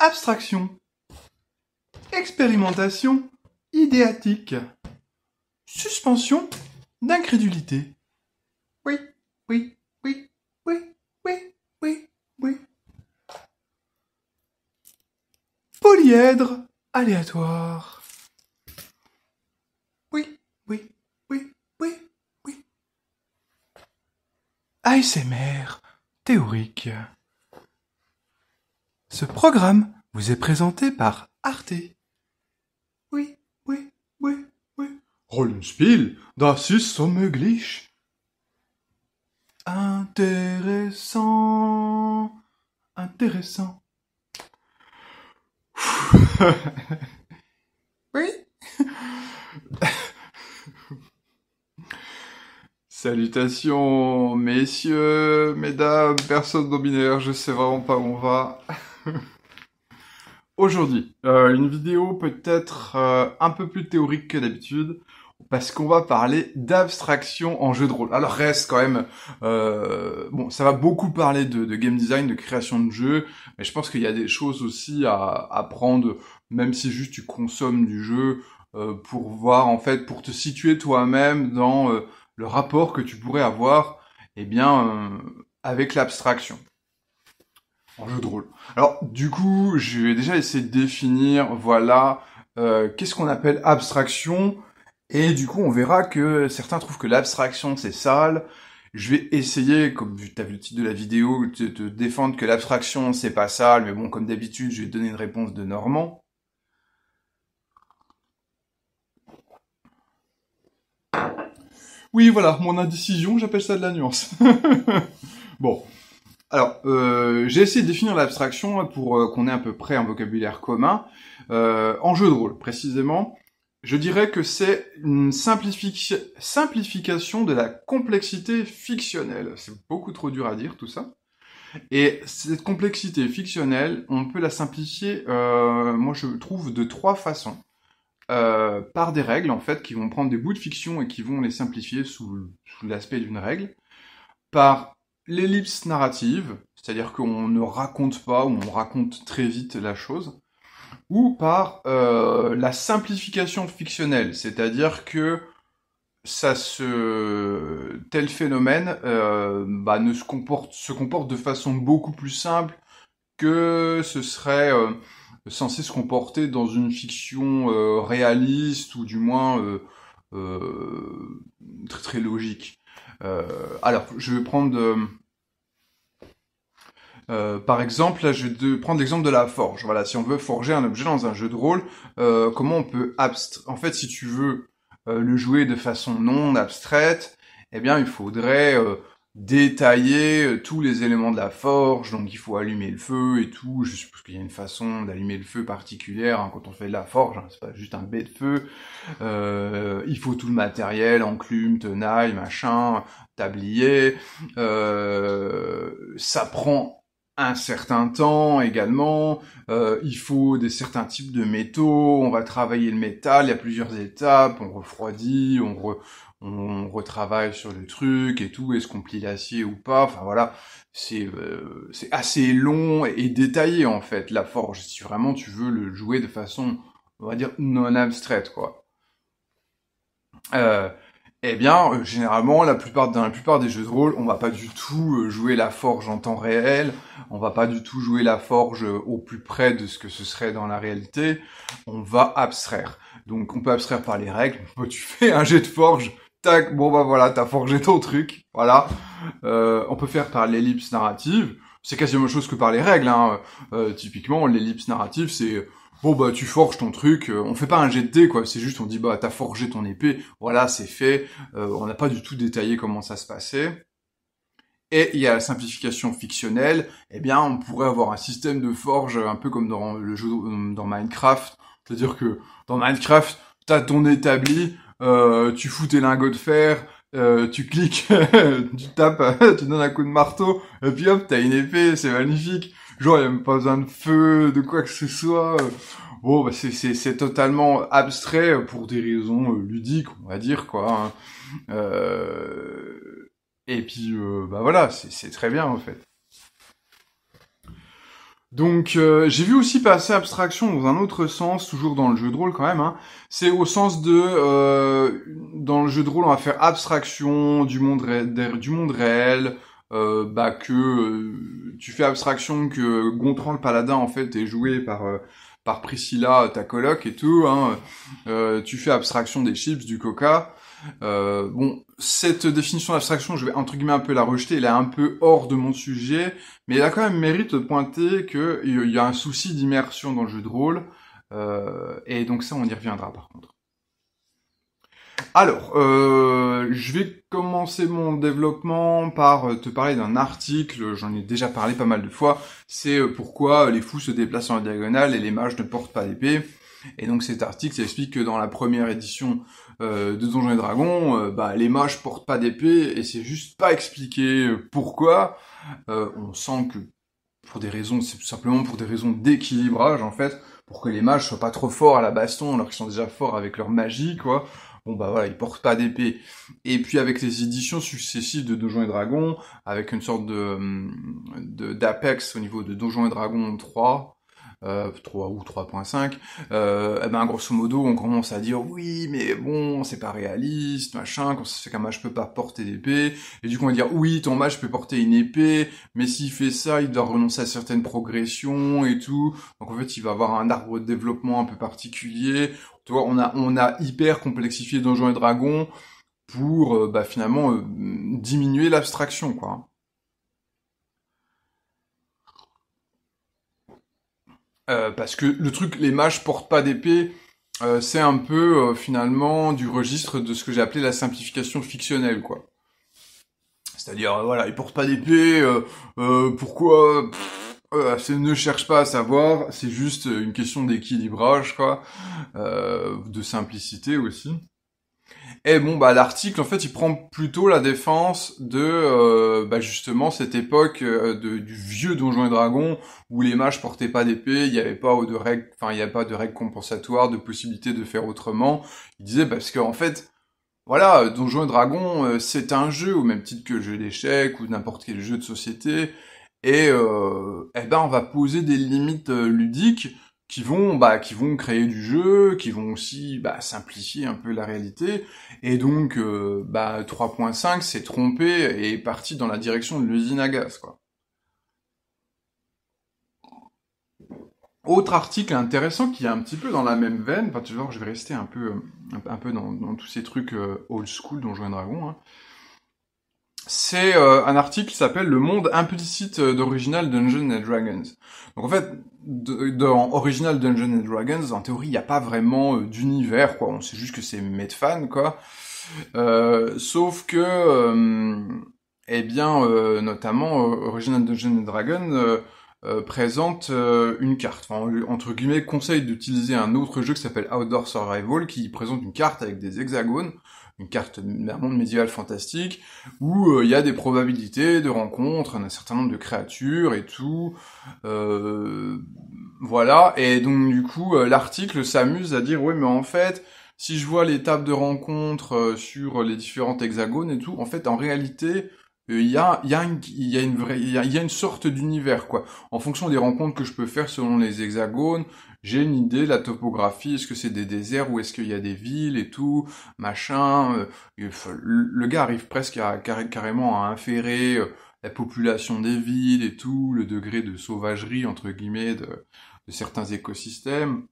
Abstraction. Expérimentation idéatique. Suspension d'incrédulité. Oui, oui, oui, oui, oui, oui, oui. Polyèdre aléatoire. Oui, oui, oui, oui, oui. ASMR théorique. Ce programme vous est présenté par Arte. Oui, oui, oui, oui. Rollenspiel, das ist so möglich. Intéressant. Intéressant. Oui. Salutations, messieurs, mesdames, personnes non binaires, je sais vraiment pas où on va. Aujourd'hui, une vidéo peut-être un peu plus théorique que d'habitude, parce qu'on va parler d'abstraction en jeu de rôle. Alors reste quand même, bon, ça va beaucoup parler de game design, de création de jeu, mais je pense qu'il y a des choses aussi à apprendre, même si juste tu consommes du jeu, pour voir en fait, pour te situer toi-même dans le rapport que tu pourrais avoir, eh bien, avec l'abstraction en jeu de rôle. Alors, du coup, je vais déjà essayer de définir, voilà, qu'est-ce qu'on appelle abstraction, et du coup, on verra que certains trouvent que l'abstraction, c'est sale. Je vais essayer, comme tu as vu le titre de la vidéo, de te défendre que l'abstraction, c'est pas sale, mais bon, comme d'habitude, je vais te donner une réponse de Normand. Oui, voilà, mon indécision, j'appelle ça de la nuance. Bon. Alors, j'ai essayé de définir l'abstraction pour qu'on ait à peu près un vocabulaire commun. En jeu de rôle, précisément, je dirais que c'est une simplification de la complexité fictionnelle. C'est beaucoup trop dur à dire, tout ça. Et cette complexité fictionnelle, on peut la simplifier, moi je trouve, de trois façons. Par des règles, en fait, qui vont prendre des bouts de fiction et qui vont les simplifier sous l'aspect d'une règle. Par l'ellipse narrative, c'est-à-dire qu'on ne raconte pas ou on raconte très vite la chose, ou par la simplification fictionnelle, c'est-à-dire que tel phénomène se comporte de façon beaucoup plus simple que ce serait censé se comporter dans une fiction réaliste ou du moins très très logique. Alors, je vais prendre par exemple, là, je vais prendre l'exemple de la forge. Voilà, si on veut forger un objet dans un jeu de rôle, comment on peut En fait, si tu veux le jouer de façon non abstraite, eh bien, il faudrait détailler tous les éléments de la forge. Donc, il faut allumer le feu et tout. Je suppose qu'il y a une façon d'allumer le feu particulière hein, quand on fait de la forge. Hein, c'est pas juste un bête de feu. Il faut tout le matériel, enclume, tenaille, machin, tablier. Ça prend un certain temps également, il faut certains types de métaux, on va travailler le métal, il y a plusieurs étapes, on refroidit, on retravaille sur le truc et tout, est-ce qu'on plie l'acier ou pas, enfin voilà, c'est assez long et détaillé en fait, la forge, si vraiment tu veux le jouer de façon, on va dire, non abstraite, quoi. Eh bien, généralement, dans la plupart des jeux de rôle, on va pas du tout jouer la forge en temps réel, on va pas du tout jouer la forge au plus près de ce que ce serait dans la réalité, on va abstraire. Donc, on peut abstraire par les règles, tu fais un jet de forge, tac, bon bah voilà, t'as forgé ton truc, voilà. On peut faire par l'ellipse narrative, c'est quasiment la même chose que par les règles, hein. Typiquement, l'ellipse narrative, c'est... Bon bah tu forges ton truc, on fait pas un jet de dés quoi, c'est juste on dit bah t'as forgé ton épée, voilà c'est fait, on n'a pas du tout détaillé comment ça se passait. Et il y a la simplification fictionnelle, eh bien on pourrait avoir un système de forge un peu comme dans le jeu dans Minecraft, c'est-à-dire que dans Minecraft t'as ton établi, tu fous tes lingots de fer, tu cliques, tu tapes, tu donnes un coup de marteau, et puis hop t'as une épée, c'est magnifique. Genre, il n'y a même pas besoin de feu, de quoi que ce soit. Bon, bah, c'est totalement abstrait pour des raisons ludiques, on va dire, quoi. Hein. Et puis, bah voilà, c'est très bien, en fait. Donc j'ai vu aussi passer abstraction dans un autre sens, toujours dans le jeu de rôle quand même, hein. C'est au sens de dans le jeu de rôle on va faire abstraction du monde, du monde réel, que tu fais abstraction que Gontran le paladin en fait est joué par Priscilla, ta coloc et tout, hein. Tu fais abstraction des chips, du coca. Bon, cette définition d'abstraction, je vais entre guillemets un peu la rejeter, elle est un peu hors de mon sujet, mais elle a quand même mérite de pointer qu'il y a un souci d'immersion dans le jeu de rôle, et donc ça on y reviendra par contre. Alors, je vais commencer mon développement par te parler d'un article, j'en ai déjà parlé pas mal de fois, c'est pourquoi les fous se déplacent en diagonale et les mages ne portent pas d'épée. Et donc cet article explique que dans la première édition de Donjons et Dragons, les mages portent pas d'épée, et c'est juste pas expliqué pourquoi. On sent que pour des raisons, c'est tout simplement pour des raisons d'équilibrage en fait, pour que les mages soient pas trop forts à la baston alors qu'ils sont déjà forts avec leur magie, quoi. Bon voilà, ils portent pas d'épée. Et puis avec les éditions successives de Donjons et Dragons, avec une sorte d'Apex au niveau de Donjons et Dragons 3, 3 ou 3.5, grosso modo, on commence à dire oui, mais bon, c'est pas réaliste, machin, quand ça fait qu'un mage peut pas porter d'épée, et du coup on va dire oui, ton mage peut porter une épée, mais s'il fait ça, il doit renoncer à certaines progressions et tout, donc en fait il va avoir un arbre de développement un peu particulier. Tu vois, on a hyper complexifié Donjons et Dragons pour finalement diminuer l'abstraction, quoi. Parce que le truc, les mages portent pas d'épée, c'est un peu finalement du registre de ce que j'ai appelé la simplification fictionnelle, quoi. C'est-à-dire, voilà, ils portent pas d'épée, pourquoi ne cherche pas à savoir, c'est juste une question d'équilibrage, quoi, de simplicité aussi. Et bon, l'article, en fait, il prend plutôt la défense de, justement, cette époque du vieux Donjons et Dragons, où les mages portaient pas d'épée, il n'y avait pas de règles, enfin, il n'y avait pas de règles compensatoires, de possibilité de faire autrement. Il disait, parce qu'en fait, voilà, Donjons et Dragons, c'est un jeu, au même titre que le jeu d'échecs, ou n'importe quel jeu de société, et on va poser des limites ludiques qui vont créer du jeu, qui vont aussi simplifier un peu la réalité, et donc 3.5 s'est trompé et est parti dans la direction de l'usine à gaz, quoi. Autre article intéressant qui est un petit peu dans la même veine, enfin tu vois, je vais rester un peu dans tous ces trucs old school Donjons et Dragons, hein. C'est un article qui s'appelle Le monde implicite d'Original Dungeons and Dragons. Donc en fait, dans Original Dungeons and Dragons, en théorie, il n'y a pas vraiment d'univers, quoi. On sait juste que c'est Medfan, quoi. Sauf que, notamment, Original Dungeons and Dragons présente une carte. Enfin, entre guillemets, conseille d'utiliser un autre jeu qui s'appelle Outdoor Survival, qui présente une carte avec des hexagones, une carte d'un monde médiéval fantastique, où il y a des probabilités de rencontre, un certain nombre de créatures et tout. Voilà, et donc du coup, l'article s'amuse à dire, ouais, mais en fait, si je vois les tables de rencontre sur les différents hexagones et tout, en fait, en réalité, il y a une sorte d'univers, quoi. En fonction des rencontres que je peux faire selon les hexagones, j'ai une idée de la topographie, est-ce que c'est des déserts ou est-ce qu'il y a des villes et tout, machin. Le gars arrive presque carrément à inférer la population des villes et tout, le degré de sauvagerie, entre guillemets, de certains écosystèmes.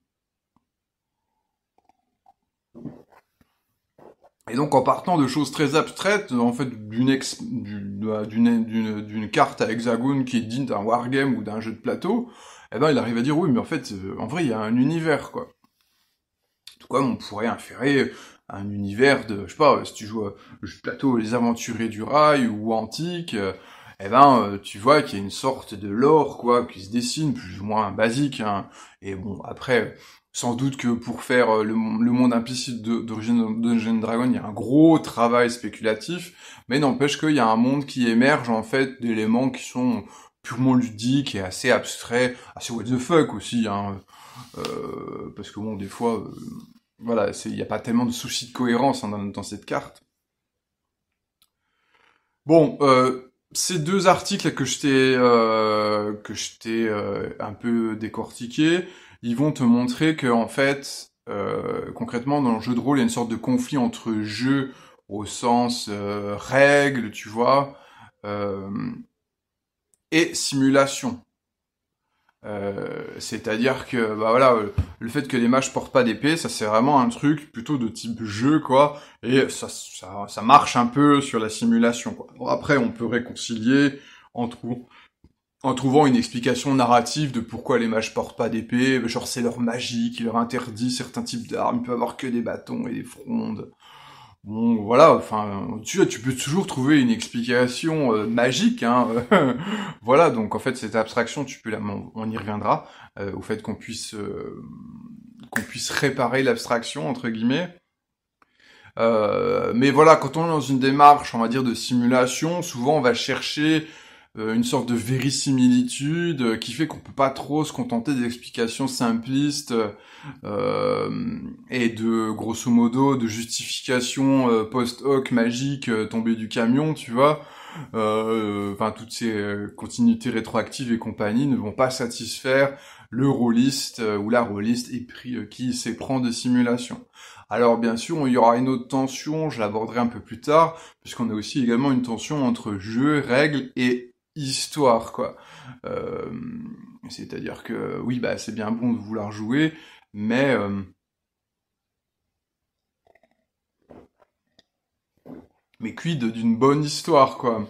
Et donc en partant de choses très abstraites, en fait d'une carte à hexagone qui est digne d'un wargame ou d'un jeu de plateau, il arrive à dire oui, mais en fait, en vrai, il y a un univers, quoi. Tout comme on pourrait inférer un univers de, je sais pas, si tu joues au jeu de plateau Les Aventuriers du Rail ou Antique, tu vois qu'il y a une sorte de lore, quoi, qui se dessine, plus ou moins basique, hein. Et bon, après, sans doute que pour faire le monde implicite d'origine de Dungeons Dragon, il y a un gros travail spéculatif, mais n'empêche qu'il y a un monde qui émerge, en fait, d'éléments qui sont purement ludiques et assez abstraits, assez what the fuck aussi, hein. Parce que bon, des fois, voilà, il n'y a pas tellement de soucis de cohérence hein, dans cette carte. Bon, ces deux articles que je t'ai un peu décortiqués, ils vont te montrer que en fait, concrètement, dans le jeu de rôle, il y a une sorte de conflit entre jeu au sens règles, tu vois, euh, et simulation. C'est-à-dire que bah voilà, le fait que les mages portent pas d'épée, ça c'est vraiment un truc plutôt de type jeu quoi, et ça marche un peu sur la simulation quoi. Bon, après on peut réconcilier en, trou- en trouvant une explication narrative de pourquoi les mages portent pas d'épée, genre c'est leur magie qui leur interdit certains types d'armes, ils peuvent avoir que des bâtons et des frondes. Bon, voilà, enfin, tu peux toujours trouver une explication magique, hein. Voilà, donc en fait, cette abstraction, on y reviendra, au fait qu'on puisse réparer l'abstraction entre guillemets. Mais voilà, quand on est dans une démarche, on va dire de simulation, souvent on va chercher une sorte de verisimilitude qui fait qu'on peut pas trop se contenter d'explications simplistes et de grosso modo de justifications post hoc magiques tombées du camion, tu vois. Enfin, toutes ces continuités rétroactives et compagnie ne vont pas satisfaire le rôliste ou la rôliste qui s'éprend de simulation. Alors bien sûr, il y aura une autre tension, je l'aborderai un peu plus tard, puisqu'on a aussi également une tension entre jeu, règles et histoire, quoi. Euh, C'est-à-dire que oui, bah c'est bien bon de vouloir jouer, mais quid d'une bonne histoire, quoi.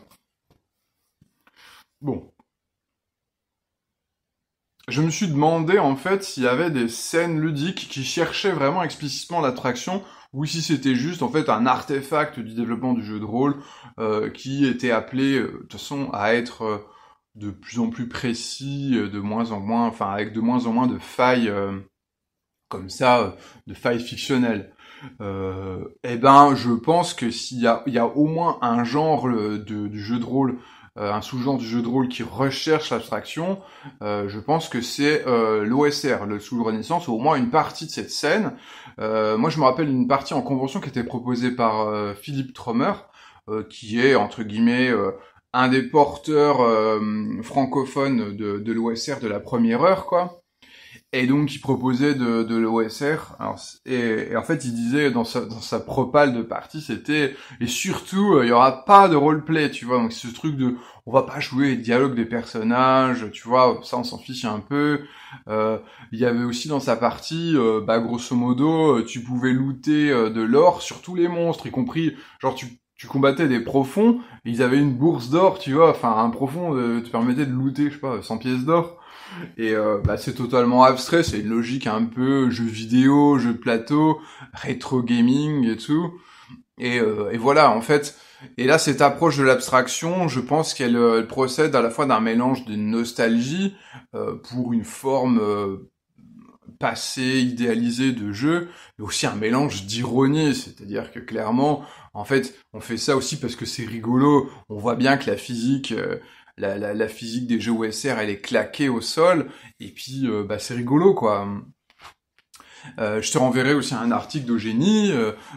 Bon, je me suis demandé en fait s'il y avait des scènes ludiques qui cherchaient vraiment explicitement l'attraction ou si c'était juste en fait un artefact du développement du jeu de rôle qui était appelé de toute façon à être de plus en plus précis, de moins en moins, enfin avec de moins en moins de failles comme ça, de failles fictionnelles. Eh ben, je pense que il y a au moins un genre du jeu de rôle, un sous-genre du jeu de rôle qui recherche l'abstraction, je pense que c'est l'OSR, le sous Renaissance, ou au moins une partie de cette scène. Moi, je me rappelle une partie en convention qui était proposée par Philippe Trommer, qui est, entre guillemets, un des porteurs francophones de l'OSR de la première heure, quoi. Et donc, il proposait de l'OSR. Et en fait, il disait dans sa propale de partie, c'était et surtout, il y aura pas de roleplay, tu vois. Donc, ce truc de, on va pas jouer les dialogues des personnages, tu vois. Ça, on s'en fiche un peu. Il y avait aussi dans sa partie, bah, grosso modo, tu pouvais looter de l'or sur tous les monstres, y compris, genre, tu combattais des profonds, et ils avaient une bourse d'or, tu vois. Enfin, un profond te permettait de looter, je sais pas, 100 pièces d'or. Et bah, c'est totalement abstrait, c'est une logique un peu jeu vidéo, jeu de plateau, rétro gaming et tout. Et voilà, en fait. Et là, cette approche de l'abstraction, je pense qu'elle elle procède à la fois d'un mélange de nostalgie pour une forme passée, idéalisée de jeu, mais aussi un mélange d'ironie. C'est-à-dire que clairement, en fait, on fait ça aussi parce que c'est rigolo. On voit bien que la physique la physique des jeux OSR, elle est claquée au sol, et puis bah, c'est rigolo, quoi. Je te renverrai aussi un article d'Eugénie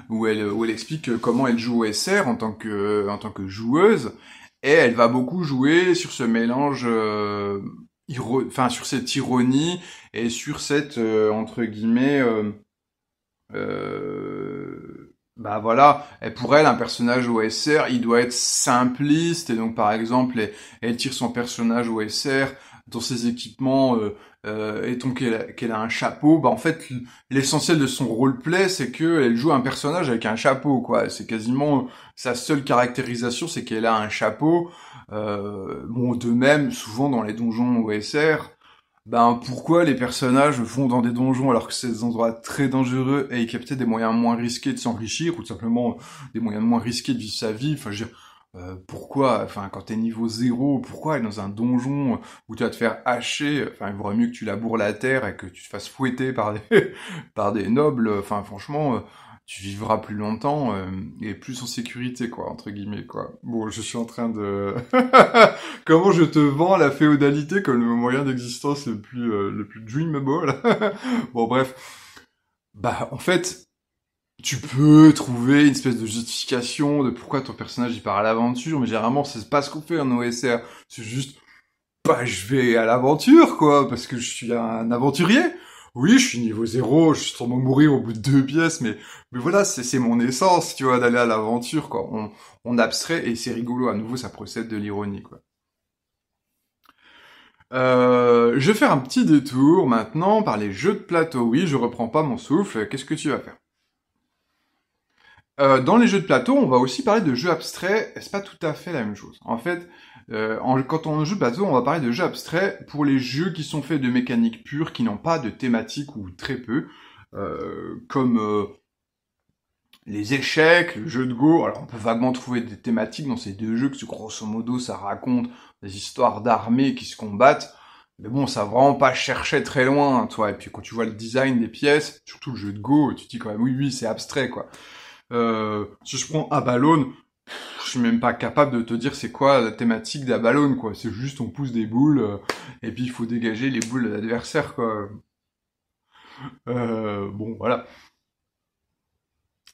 où elle explique comment elle joue OSR en tant que joueuse, et elle va beaucoup jouer sur ce mélange, enfin sur cette ironie et sur cette entre guillemets bah voilà, et pour elle, un personnage OSR, il doit être simpliste, et donc par exemple, elle tire son personnage OSR dans ses équipements, et donc qu'elle a un chapeau, bah en fait, l'essentiel de son roleplay, c'est que elle joue un personnage avec un chapeau, quoi. C'est quasiment sa seule caractérisation, c'est qu'elle a un chapeau. Bon, de même, souvent dans les donjons OSR, ben pourquoi les personnages vont dans des donjons alors que c'est des endroits très dangereux et qu'il y a peut-être des moyens moins risqués de s'enrichir ou tout simplement des moyens moins risqués de vivre sa vie. Enfin, je veux dire, pourquoi, enfin, quand t'es niveau zéro, pourquoi aller dans un donjon où tu vas te faire hacher? Enfin, il vaudrait mieux que tu laboures la terre et que tu te fasses fouetter par des par des nobles. Enfin, franchement, tu vivras plus longtemps et plus en sécurité, quoi, entre guillemets, quoi. Bon, je suis en train de comment je te vends la féodalité comme le moyen d'existence le plus dreamable. Bon, bref. Bah, en fait, Tu peux trouver une espèce de justification de pourquoi ton personnage il part à l'aventure, mais généralement c'est pas ce qu'on fait en OSR. C'est juste, bah je vais à l'aventure quoi, parce que je suis un aventurier. Oui, je suis niveau 0, je suis sûrement mourir au bout de 2 pièces, mais voilà, c'est mon essence, tu vois, d'aller à l'aventure quoi. On abstrait et c'est rigolo. À nouveau, ça procède de l'ironie quoi. Je vais faire un petit détour maintenant par les jeux de plateau. Oui, je reprends pas mon souffle. Qu'est-ce que tu vas faire? Dans les jeux de plateau, on va aussi parler de jeux abstraits, et c'est pas tout à fait la même chose. En fait, quand on joue de plateau, on va parler de jeux abstraits pour les jeux qui sont faits de mécaniques pures, qui n'ont pas de thématique ou très peu, comme les échecs, le jeu de Go. Alors on peut vaguement trouver des thématiques dans ces deux jeux, que grosso modo ça raconte des histoires d'armées qui se combattent, mais bon, ça va vraiment pas chercher très loin, toi. Et puis quand tu vois le design des pièces, surtout le jeu de Go, tu te dis quand même oui, c'est abstrait, quoi. Si je prends Abalone, je suis même pas capable de te dire c'est quoi la thématique d'Abalone, quoi. C'est juste on pousse des boules, et puis il faut dégager les boules de l'adversaire, quoi. Bon, voilà.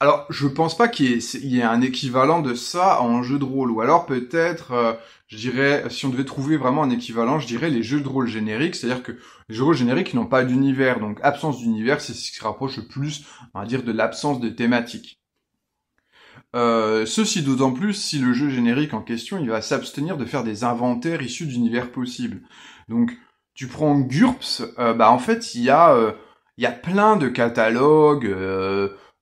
Alors, je pense pas qu'il y ait un équivalent de ça en jeu de rôle, ou alors peut-être, je dirais, si on devait trouver vraiment un équivalent, je dirais les jeux de rôle génériques, c'est-à-dire que les jeux de rôle génériques n'ont pas d'univers, donc absence d'univers, c'est ce qui se rapproche le plus, on va dire, de l'absence de thématique. Ceci d'autant plus si le jeu générique en question, il va s'abstenir de faire des inventaires issus d'univers possibles. Donc, tu prends GURPS, bah en fait, il y a plein de catalogues,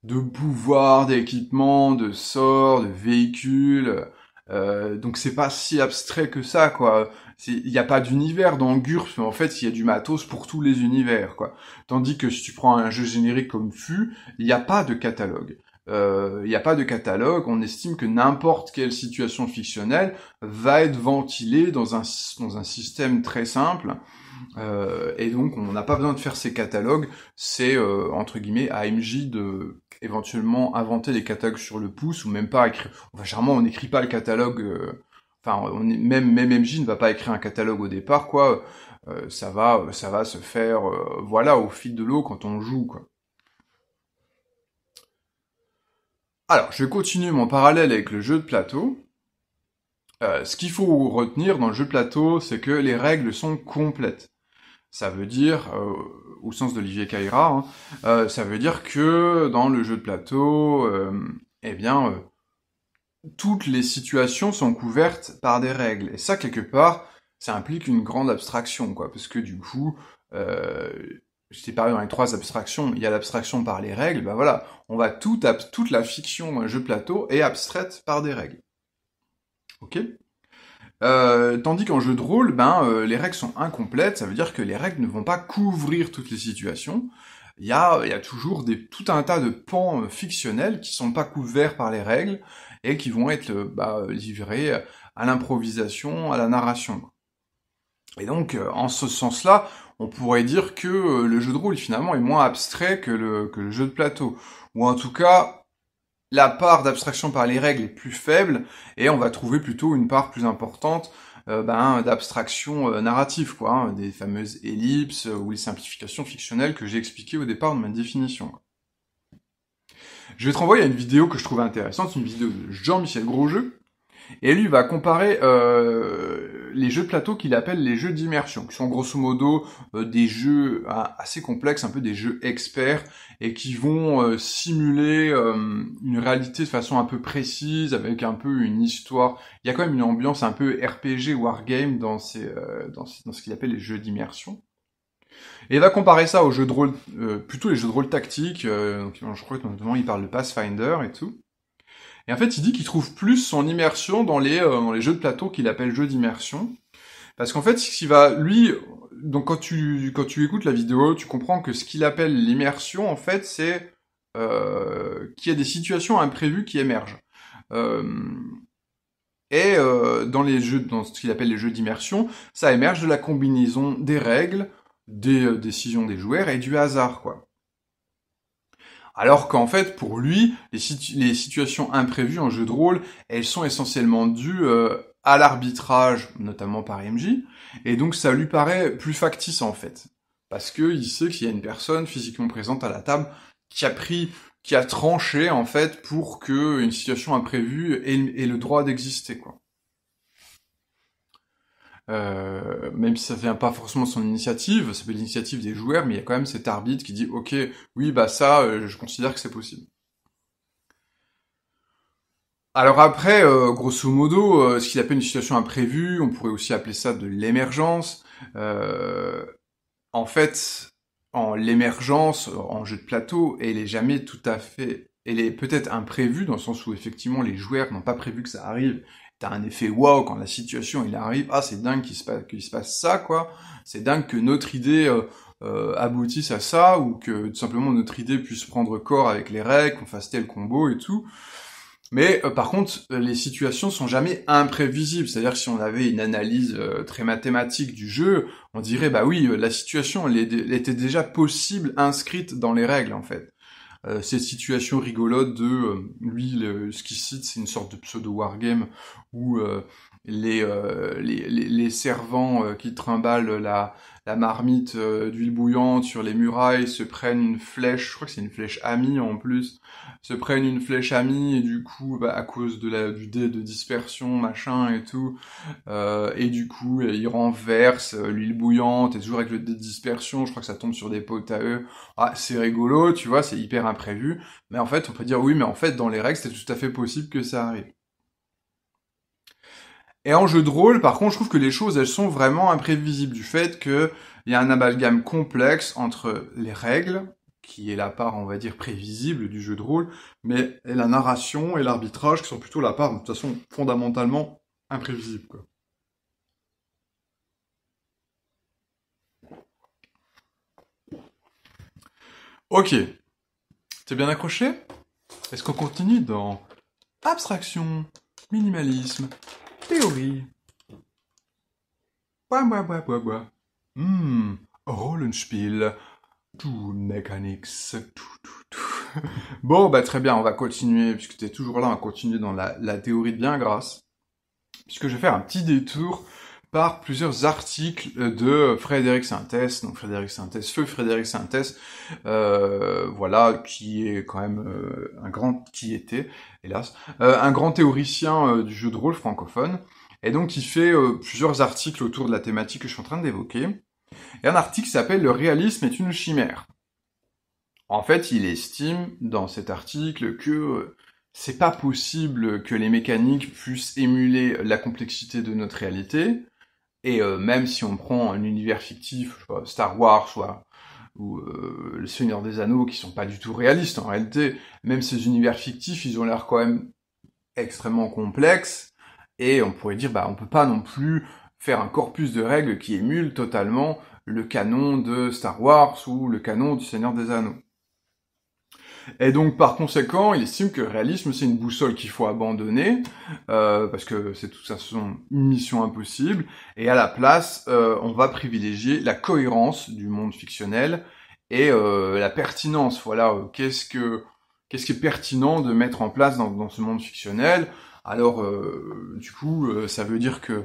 de pouvoirs, d'équipements, de sorts, de véhicules. Donc c'est pas si abstrait que ça, quoi. Il n'y a pas d'univers dans GURPS, mais en fait, il y a du matos pour tous les univers, quoi. Tandis que si tu prends un jeu générique comme FU, il n'y a pas de catalogue. Il n'y a pas de catalogue, on estime que n'importe quelle situation fictionnelle va être ventilée dans un système très simple, et donc on n'a pas besoin de faire ces catalogues, c'est entre guillemets à MJ de éventuellement inventer des catalogues sur le pouce, ou même pas écrire, enfin généralement on n'écrit pas le catalogue, même MJ ne va pas écrire un catalogue au départ, quoi. Ça va se faire voilà au fil de l'eau quand on joue, quoi. Alors, je vais continuer mon parallèle avec le jeu de plateau. Ce qu'il faut retenir dans le jeu de plateau, c'est que les règles sont complètes. Ça veut dire, au sens d'Olivier Caïra, hein, ça veut dire que dans le jeu de plateau, eh bien, toutes les situations sont couvertes par des règles. Et ça, quelque part, ça implique une grande abstraction, quoi, parce que du coup, je t'ai parlé dans les 3 abstractions, il y a l'abstraction par les règles, bah voilà, toute la fiction dans le jeu de plateau est abstraite par des règles. Ok. Tandis qu'en jeu de rôle, les règles sont incomplètes, ça veut dire que les règles ne vont pas couvrir toutes les situations. Il y a toujours tout un tas de pans fictionnels qui sont pas couverts par les règles et qui vont être livrés à l'improvisation, à la narration. Et donc, en ce sens-là, on pourrait dire que le jeu de rôle finalement est moins abstrait que le jeu de plateau, ou en tout cas la part d'abstraction par les règles est plus faible, et on va trouver plutôt une part plus importante d'abstraction narrative, quoi, hein, des fameuses ellipses ou les simplifications fictionnelles que j'ai expliquées au départ de ma définition. Je vais te renvoyer à une vidéo que je trouvais intéressante, une vidéo de Jean-Michel Grosjeu, et lui va comparer les jeux de plateau qu'il appelle les jeux d'immersion, qui sont grosso modo des jeux assez complexes, un peu des jeux experts, et qui vont simuler une réalité de façon un peu précise, avec un peu une histoire. Il y a quand même une ambiance un peu RPG, wargame dans ce qu'il appelle les jeux d'immersion. Et il va comparer ça aux jeux de rôle, plutôt les jeux de rôle tactiques, donc je crois que notamment il parle de Pathfinder et tout. Et en fait, il dit qu'il trouve plus son immersion dans les jeux de plateau qu'il appelle jeux d'immersion. Parce qu'en fait, ce qu'il va, lui, donc quand tu écoutes la vidéo, tu comprends que ce qu'il appelle l'immersion, en fait, c'est qu'il y a des situations imprévues qui émergent. Dans ce qu'il appelle les jeux d'immersion, ça émerge de la combinaison des règles, des décisions des joueurs et du hasard, quoi. Alors qu'en fait, pour lui, les situations imprévues en jeu de rôle, elles sont essentiellement dues à l'arbitrage, notamment par MJ, et donc ça lui paraît plus factice en fait. Parce que il sait qu'il y a une personne physiquement présente à la table qui a pris qui a tranché en fait pour que une situation imprévue ait le droit d'exister, quoi. Même si ça vient pas forcément de son initiative, ça fait l'initiative des joueurs, mais il y a quand même cet arbitre qui dit ok, oui bah ça, je considère que c'est possible. Alors après, grosso modo, ce qu'il appelle une situation imprévue, on pourrait aussi appeler ça de l'émergence. Euh, En fait, l'émergence en jeu de plateau, elle est jamais tout à fait... Elle est peut-être imprévue, dans le sens où effectivement les joueurs n'ont pas prévu que ça arrive. T'as un effet wow quand la situation il arrive. Ah, c'est dingue qu'il se passe ça, quoi. C'est dingue que notre idée aboutisse à ça, ou que tout simplement notre idée puisse prendre corps avec les règles, qu'on fasse tel combo et tout. Mais par contre, les situations sont jamais imprévisibles. C'est-à-dire que si on avait une analyse très mathématique du jeu, on dirait bah oui, la situation elle était déjà possible, inscrite dans les règles en fait. Cette situation rigolote de ce qu'il cite, c'est une sorte de pseudo wargame où les servants qui trimballent la marmite d'huile bouillante sur les murailles se prennent une flèche, je crois que c'est une flèche amie en plus, se prennent une flèche amie et du coup bah, à cause de du dé de dispersion machin et tout et du coup ils renversent l'huile bouillante et toujours avec le dé de dispersion, je crois que ça tombe sur des potes à eux. Ah, c'est rigolo, tu vois, c'est hyper imprévu, mais en fait on peut dire oui, mais en fait dans les règles c'est tout à fait possible que ça arrive. Et en jeu de rôle, par contre, je trouve que les choses, elles sont vraiment imprévisibles du fait qu'il y a un amalgame complexe entre les règles, qui est la part, on va dire, prévisible du jeu de rôle, mais et la narration et l'arbitrage, qui sont plutôt la part, de toute façon, fondamentalement imprévisible, quoi. Ok, t'es bien accroché? Est-ce qu'on continue dans abstraction, minimalisme, théorie? Bois, bois, bois, bois, bois. Rollenspiel. Tout mechanics, tout. Bon, bah très bien, on va continuer, puisque tu es toujours là, on va continuer dans la théorie de bien grasse, puisque je vais faire un petit détour par plusieurs articles de Frédéric Sintès, donc Frédéric Sintès, feu Frédéric Sintès, voilà, qui est quand même qui était, hélas, un grand théoricien du jeu de rôle francophone, et donc il fait plusieurs articles autour de la thématique que je suis en train d'évoquer, et un article qui s'appelle « Le réalisme est une chimère ». En fait, il estime dans cet article que c'est pas possible que les mécaniques puissent émuler la complexité de notre réalité, et même si on prend un univers fictif, je sais pas, Star Wars ou Le Seigneur des Anneaux, qui sont pas du tout réalistes en réalité, même ces univers fictifs, ils ont l'air quand même extrêmement complexes, et on pourrait dire, bah on peut pas non plus faire un corpus de règles qui émule totalement le canon de Star Wars ou le canon du Seigneur des Anneaux. Et donc, par conséquent, il estime que le réalisme, c'est une boussole qu'il faut abandonner, parce que c'est tout ça, ce sont une mission impossible, et à la place, on va privilégier la cohérence du monde fictionnel et la pertinence. Voilà, qu'est-ce qui est pertinent de mettre en place dans ce monde fictionnel. Alors, du coup, ça veut dire que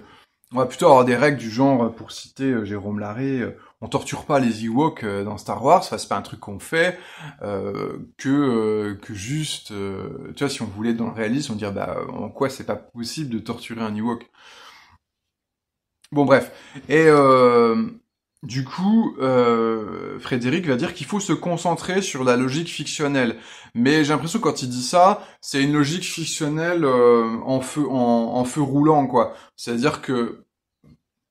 on va plutôt avoir des règles du genre, pour citer Jérôme Larrey, on torture pas les Ewoks dans Star Wars, enfin, c'est pas un truc qu'on fait, que juste, tu vois, si on voulait être dans le réalisme, on dirait, bah, en quoi c'est pas possible de torturer un Ewok? Bon, bref. Et du coup, Frédéric va dire qu'il faut se concentrer sur la logique fictionnelle. Mais j'ai l'impression que quand il dit ça, c'est une logique fictionnelle en feu roulant, quoi. C'est-à-dire que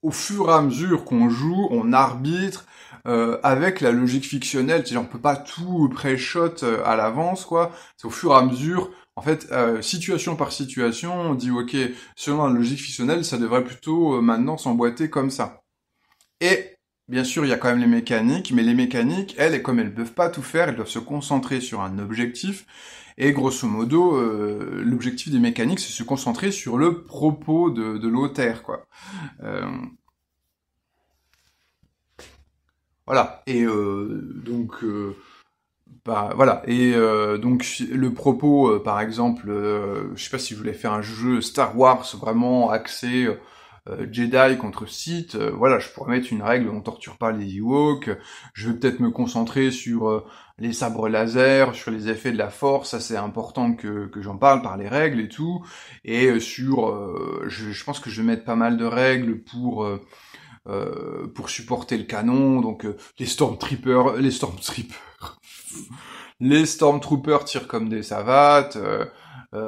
au fur et à mesure qu'on joue, on arbitre avec la logique fictionnelle. C'est-à-dire, on peut pas tout pré-shot à l'avance, quoi. C'est au fur et à mesure. En fait, situation par situation, on dit ok, selon la logique fictionnelle, ça devrait plutôt maintenant s'emboîter comme ça. Et bien sûr, il y a quand même les mécaniques, mais les mécaniques, elles, comme elles ne peuvent pas tout faire, elles doivent se concentrer sur un objectif. Et grosso modo, l'objectif des mécaniques, c'est se concentrer sur le propos de l'auteur, quoi. Euh, voilà. Et bah voilà. Et donc le propos, par exemple, je sais pas si je voulais faire un jeu Star Wars vraiment axé Jedi contre Sith, voilà, je pourrais mettre une règle, on torture pas les Ewoks, je vais peut-être me concentrer sur les sabres laser, sur les effets de la force, ça c'est important que j'en parle par les règles et tout, et je pense que je vais mettre pas mal de règles pour supporter le canon, donc les Stormtroopers, les Stormtroopers tirent comme des savates,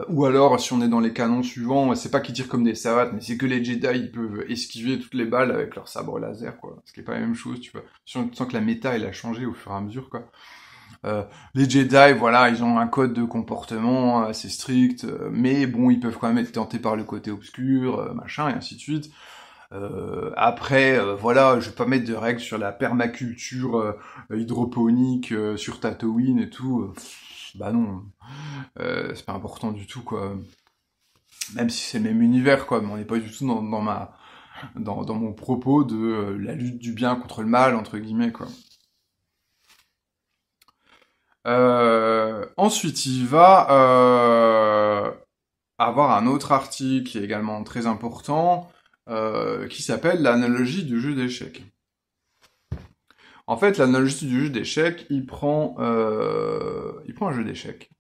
ou alors, si on est dans les canons suivants, c'est pas qu'ils tirent comme des savates, mais c'est que les Jedi, ils peuvent esquiver toutes les balles avec leur sabre laser, quoi. Ce qui est pas la même chose, tu vois. On sent que la méta, elle a changé au fur et à mesure, quoi. Les Jedi, voilà, ils ont un code de comportement assez strict, mais bon, ils peuvent quand même être tentés par le côté obscur, machin, et ainsi de suite. Après, voilà, je vais pas mettre de règles sur la permaculture hydroponique sur Tatooine et tout. Bah non, c'est pas important du tout, quoi. Même si c'est le même univers, quoi, mais on n'est pas du tout dans mon propos de la lutte du bien contre le mal, entre guillemets, quoi. Ensuite, il va avoir un autre article qui est également très important, qui s'appelle l'analogie du jeu d'échecs. En fait, l'analogie du jeu d'échecs, il prend un jeu d'échecs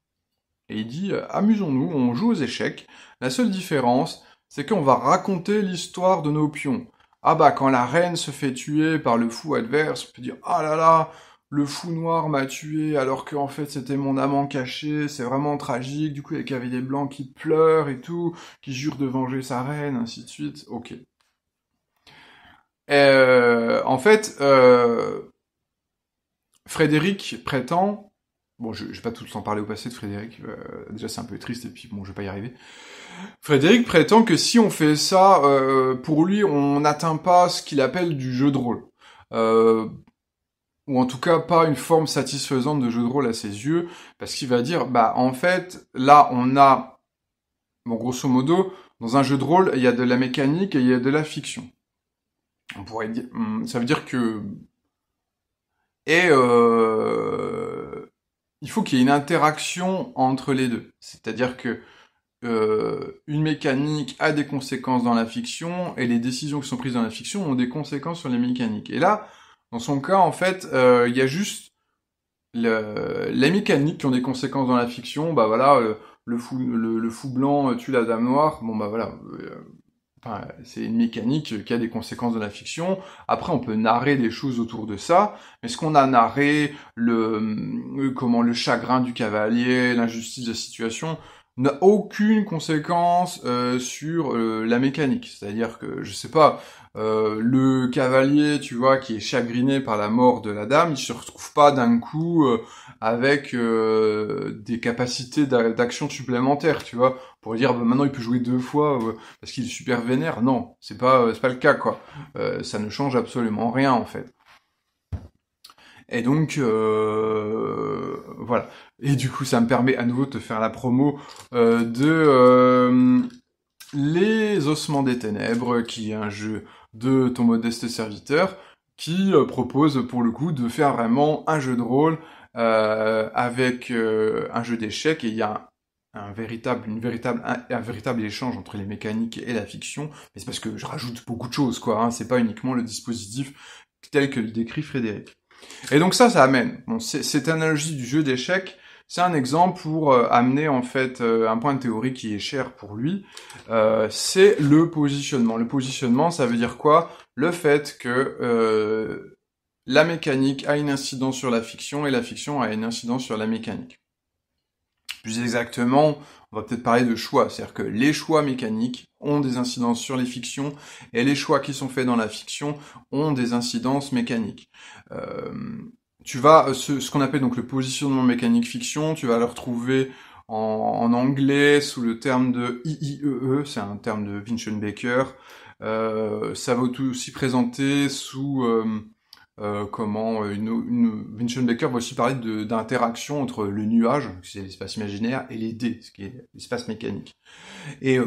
et il dit amusons-nous, on joue aux échecs. La seule différence, c'est qu'on va raconter l'histoire de nos pions. Ah bah quand la reine se fait tuer par le fou adverse, on peut dire ah là là, le fou noir m'a tué alors qu'en fait c'était mon amant caché, c'est vraiment tragique. Du coup il y a les cavaliers blancs qui pleurent et tout, qui jurent de venger sa reine, ainsi de suite. Ok. En fait, Frédéric prétend, bon, je vais pas tout le temps parler au passé de Frédéric, déjà c'est un peu triste et puis bon, je vais pas y arriver. Frédéric prétend que si on fait ça, pour lui, on n'atteint pas ce qu'il appelle du jeu de rôle. Ou en tout cas pas une forme satisfaisante de jeu de rôle à ses yeux, parce qu'il va dire, bah en fait, là on a, bon grosso modo, dans un jeu de rôle, il y a de la mécanique et il y a de la fiction. On pourrait dire, ça veut dire que et il faut qu'il y ait une interaction entre les deux. C'est-à-dire que une mécanique a des conséquences dans la fiction, et les décisions qui sont prises dans la fiction ont des conséquences sur les mécaniques. Et là, dans son cas, en fait, il y a juste les mécaniques qui ont des conséquences dans la fiction. Bah voilà, le fou blanc tue la dame noire. Bon bah voilà. Enfin, c'est une mécanique qui a des conséquences dans la fiction. Après, on peut narrer des choses autour de ça, mais ce qu'on a narré, le chagrin du cavalier, l'injustice de la situation, n'a aucune conséquence sur la mécanique. C'est-à-dire que, je sais pas, le cavalier, tu vois, qui est chagriné par la mort de la dame, il se retrouve pas d'un coup avec des capacités d'action supplémentaires, tu vois, pour dire bah, maintenant il peut jouer 2 fois parce qu'il est super vénère. Non, c'est pas le cas, quoi. Ça ne change absolument rien, en fait. Et donc, voilà. Et du coup, ça me permet à nouveau de te faire la promo de Les Ossements des Ténèbres, qui est un jeu de ton modeste serviteur, qui propose pour le coup de faire vraiment un jeu de rôle avec un jeu d'échecs, et il y a un véritable échange entre les mécaniques et la fiction, mais c'est parce que je rajoute beaucoup de choses, quoi, hein, c'est pas uniquement le dispositif tel que le décrit Frédéric. Et donc ça amène, bon, cette analogie du jeu d'échecs, c'est un exemple pour amener en fait un point de théorie qui est cher pour lui, c'est le positionnement. Le positionnement, ça veut dire quoi? Le fait que la mécanique a une incidence sur la fiction et la fiction a une incidence sur la mécanique. Plus exactement, on va peut-être parler de choix, c'est-à-dire que les choix mécaniques ont des incidences sur les fictions, et les choix qui sont faits dans la fiction ont des incidences mécaniques. Tu vas, ce qu'on appelle donc le positionnement mécanique fiction, tu vas le retrouver en anglais sous le terme de IIEE, c'est un terme de Vincent Baker. Ça va aussi présenter sous Vincent Baker va aussi parler d'interaction entre le nuage, c'est l'espace imaginaire, et les dés, ce qui est l'espace mécanique. Et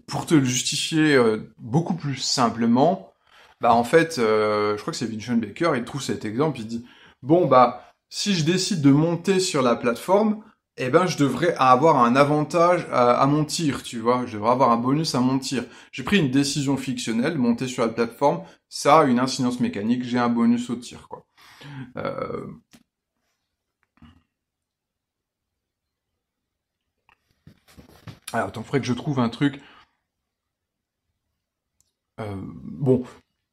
pour te le justifier beaucoup plus simplement, bah en fait, je crois que c'est Vincent Baker, il trouve cet exemple, il dit bon bah si je décide de monter sur la plateforme, eh ben, je devrais avoir un avantage à mon tir, tu vois. Je devrais avoir un bonus à mon tir. J'ai pris une décision fictionnelle, montée sur la plateforme, ça a une incidence mécanique, j'ai un bonus au tir, quoi. Euh, Alors, attends, faudrait que je trouve un truc. Bon,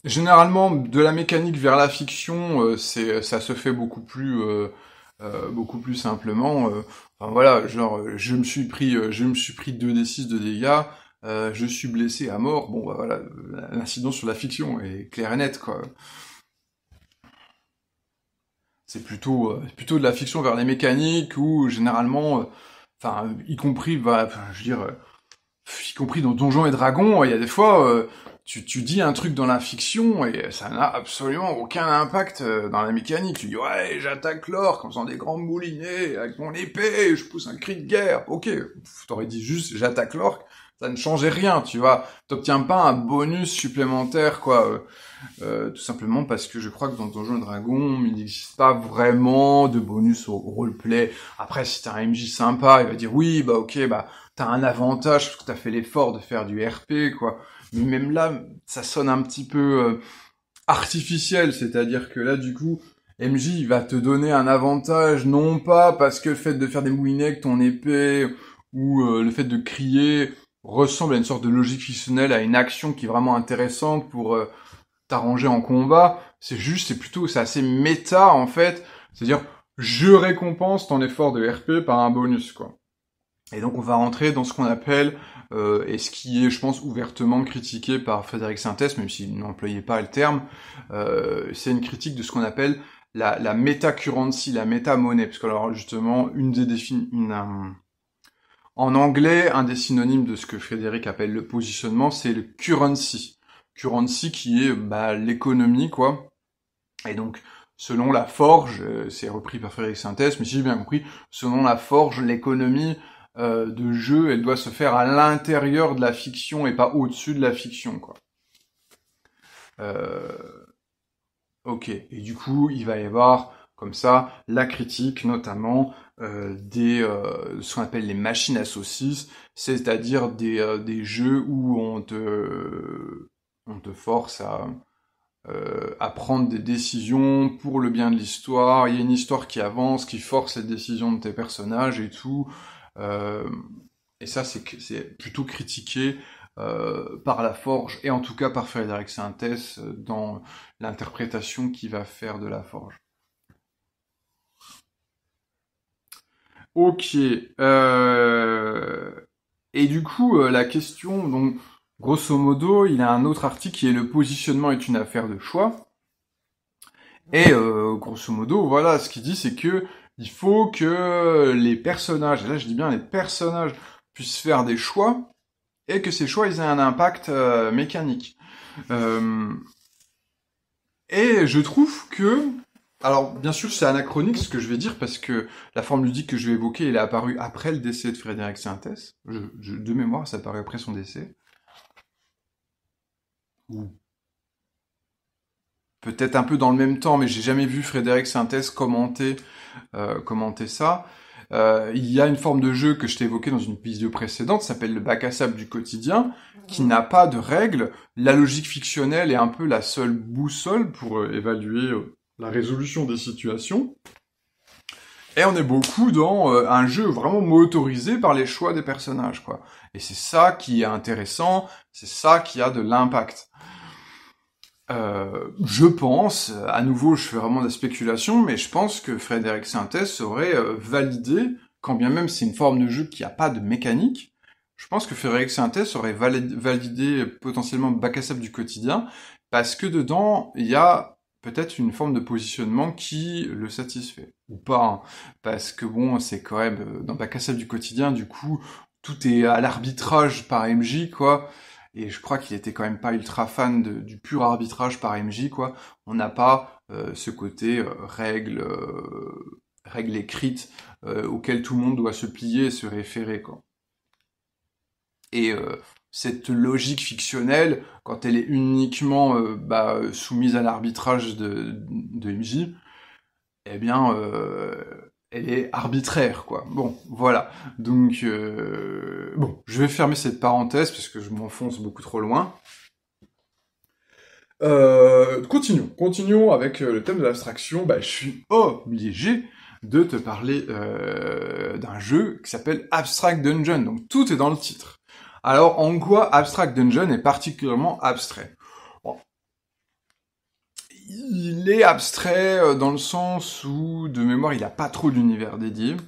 généralement, de la mécanique vers la fiction, ça se fait beaucoup plus simplement. Enfin voilà, genre, je me suis pris 2d6 de dégâts, je suis blessé à mort. Bon, bah, voilà, l'incidence sur la fiction est claire et nette, quoi. C'est plutôt de la fiction vers les mécaniques où généralement, enfin, y compris, bah, enfin, je veux dire, y compris dans Donjons et Dragons, il y a des fois, tu dis un truc dans la fiction et ça n'a absolument aucun impact dans la mécanique. Tu dis ouais, j'attaque l'orque en faisant des grands moulinets avec mon épée, je pousse un cri de guerre. Ok, t'aurais dit juste j'attaque l'orque, ça ne changeait rien, tu vois. T'obtiens pas un bonus supplémentaire, quoi. Tout simplement parce que je crois que dans Donjons et Dragons, il n'existe pas vraiment de bonus au roleplay. Après, si t'as un MJ sympa, il va dire oui, bah ok, bah t'as un avantage parce que t'as fait l'effort de faire du RP, quoi. Mais même là, ça sonne un petit peu artificiel, c'est-à-dire que là, du coup, MJ va te donner un avantage, non pas parce que le fait de faire des moulinets avec ton épée, ou le fait de crier ressemble à une sorte de logique fictionnelle, à une action qui est vraiment intéressante pour t'arranger en combat, c'est assez méta, en fait, c'est-à-dire, je récompense ton effort de RP par un bonus, quoi. Et donc on va rentrer dans ce qu'on appelle, et ce qui est, je pense, ouvertement critiqué par Frédéric Sintès, même s'il n'employait pas le terme, c'est une critique de ce qu'on appelle la méta-currency, la méta-monnaie. Parce que alors justement, en anglais, un des synonymes de ce que Frédéric appelle le positionnement, c'est le currency. Currency qui est bah, l'économie, quoi. Et donc, selon la forge, c'est repris par Frédéric Sintès, mais si j'ai bien compris, selon la forge, l'économie de jeu, elle doit se faire à l'intérieur de la fiction et pas au-dessus de la fiction, quoi. Euh, ok. Et du coup, il va y avoir, comme ça, la critique, notamment, ce qu'on appelle les machines à saucisses, c'est-à-dire des jeux où on te force à prendre des décisions pour le bien de l'histoire. Il y a une histoire qui avance, qui force les décisions de tes personnages et tout. Euh, et ça, c'est plutôt critiqué par la Forge, et en tout cas par Frédéric Sintès dans l'interprétation qu'il va faire de la Forge. Ok. Et du coup, la question, donc, grosso modo, il a un autre article qui est le positionnement est une affaire de choix. Et grosso modo, voilà, ce qu'il dit, c'est que il faut que les personnages, et là je dis bien les personnages, puissent faire des choix, et que ces choix ils aient un impact mécanique. Euh, et je trouve que, alors bien sûr c'est anachronique ce que je vais dire, parce que la forme ludique que je vais évoquer, elle est apparue après le décès de Frédéric Sintès. De mémoire, ça apparaît après son décès. Ou peut-être un peu dans le même temps, mais j'ai jamais vu Frédéric Sintès commenter ça. Il y a une forme de jeu que je t'ai évoqué dans une vidéo précédente, ça s'appelle le bac à sable du quotidien, qui n'a pas de règles. La logique fictionnelle est un peu la seule boussole pour évaluer la résolution des situations. Et on est beaucoup dans un jeu vraiment motorisé par les choix des personnages, quoi. Et c'est ça qui est intéressant, c'est ça qui a de l'impact. Je pense, à nouveau, je fais vraiment de la spéculation, mais je pense que Frédéric Sintès aurait validé, quand bien même c'est une forme de jeu qui n'a pas de mécanique, je pense que Frédéric Sintès aurait validé potentiellement Bac à sable du quotidien, parce que dedans, il y a peut-être une forme de positionnement qui le satisfait, ou pas, hein. Parce que bon, c'est quand même, dans Bac à sable du quotidien, du coup, tout est à l'arbitrage par MJ, quoi. Et je crois qu'il était quand même pas ultra fan du pur arbitrage par MJ, quoi. On n'a pas ce côté règle écrite auquel tout le monde doit se plier et se référer, quoi. Et cette logique fictionnelle, quand elle est uniquement soumise à l'arbitrage de MJ, eh bien, elle est arbitraire, quoi. Bon, voilà. Donc, bon, je vais fermer cette parenthèse, parce que je m'enfonce beaucoup trop loin. Continuons avec le thème de l'abstraction. Bah, je suis obligé de te parler d'un jeu qui s'appelle Abstract Dungeon. Donc, tout est dans le titre. Alors, en quoi Abstract Dungeon est particulièrement abstrait? Bon, il est abstrait dans le sens où, de mémoire, il n'a pas trop d'univers dédié.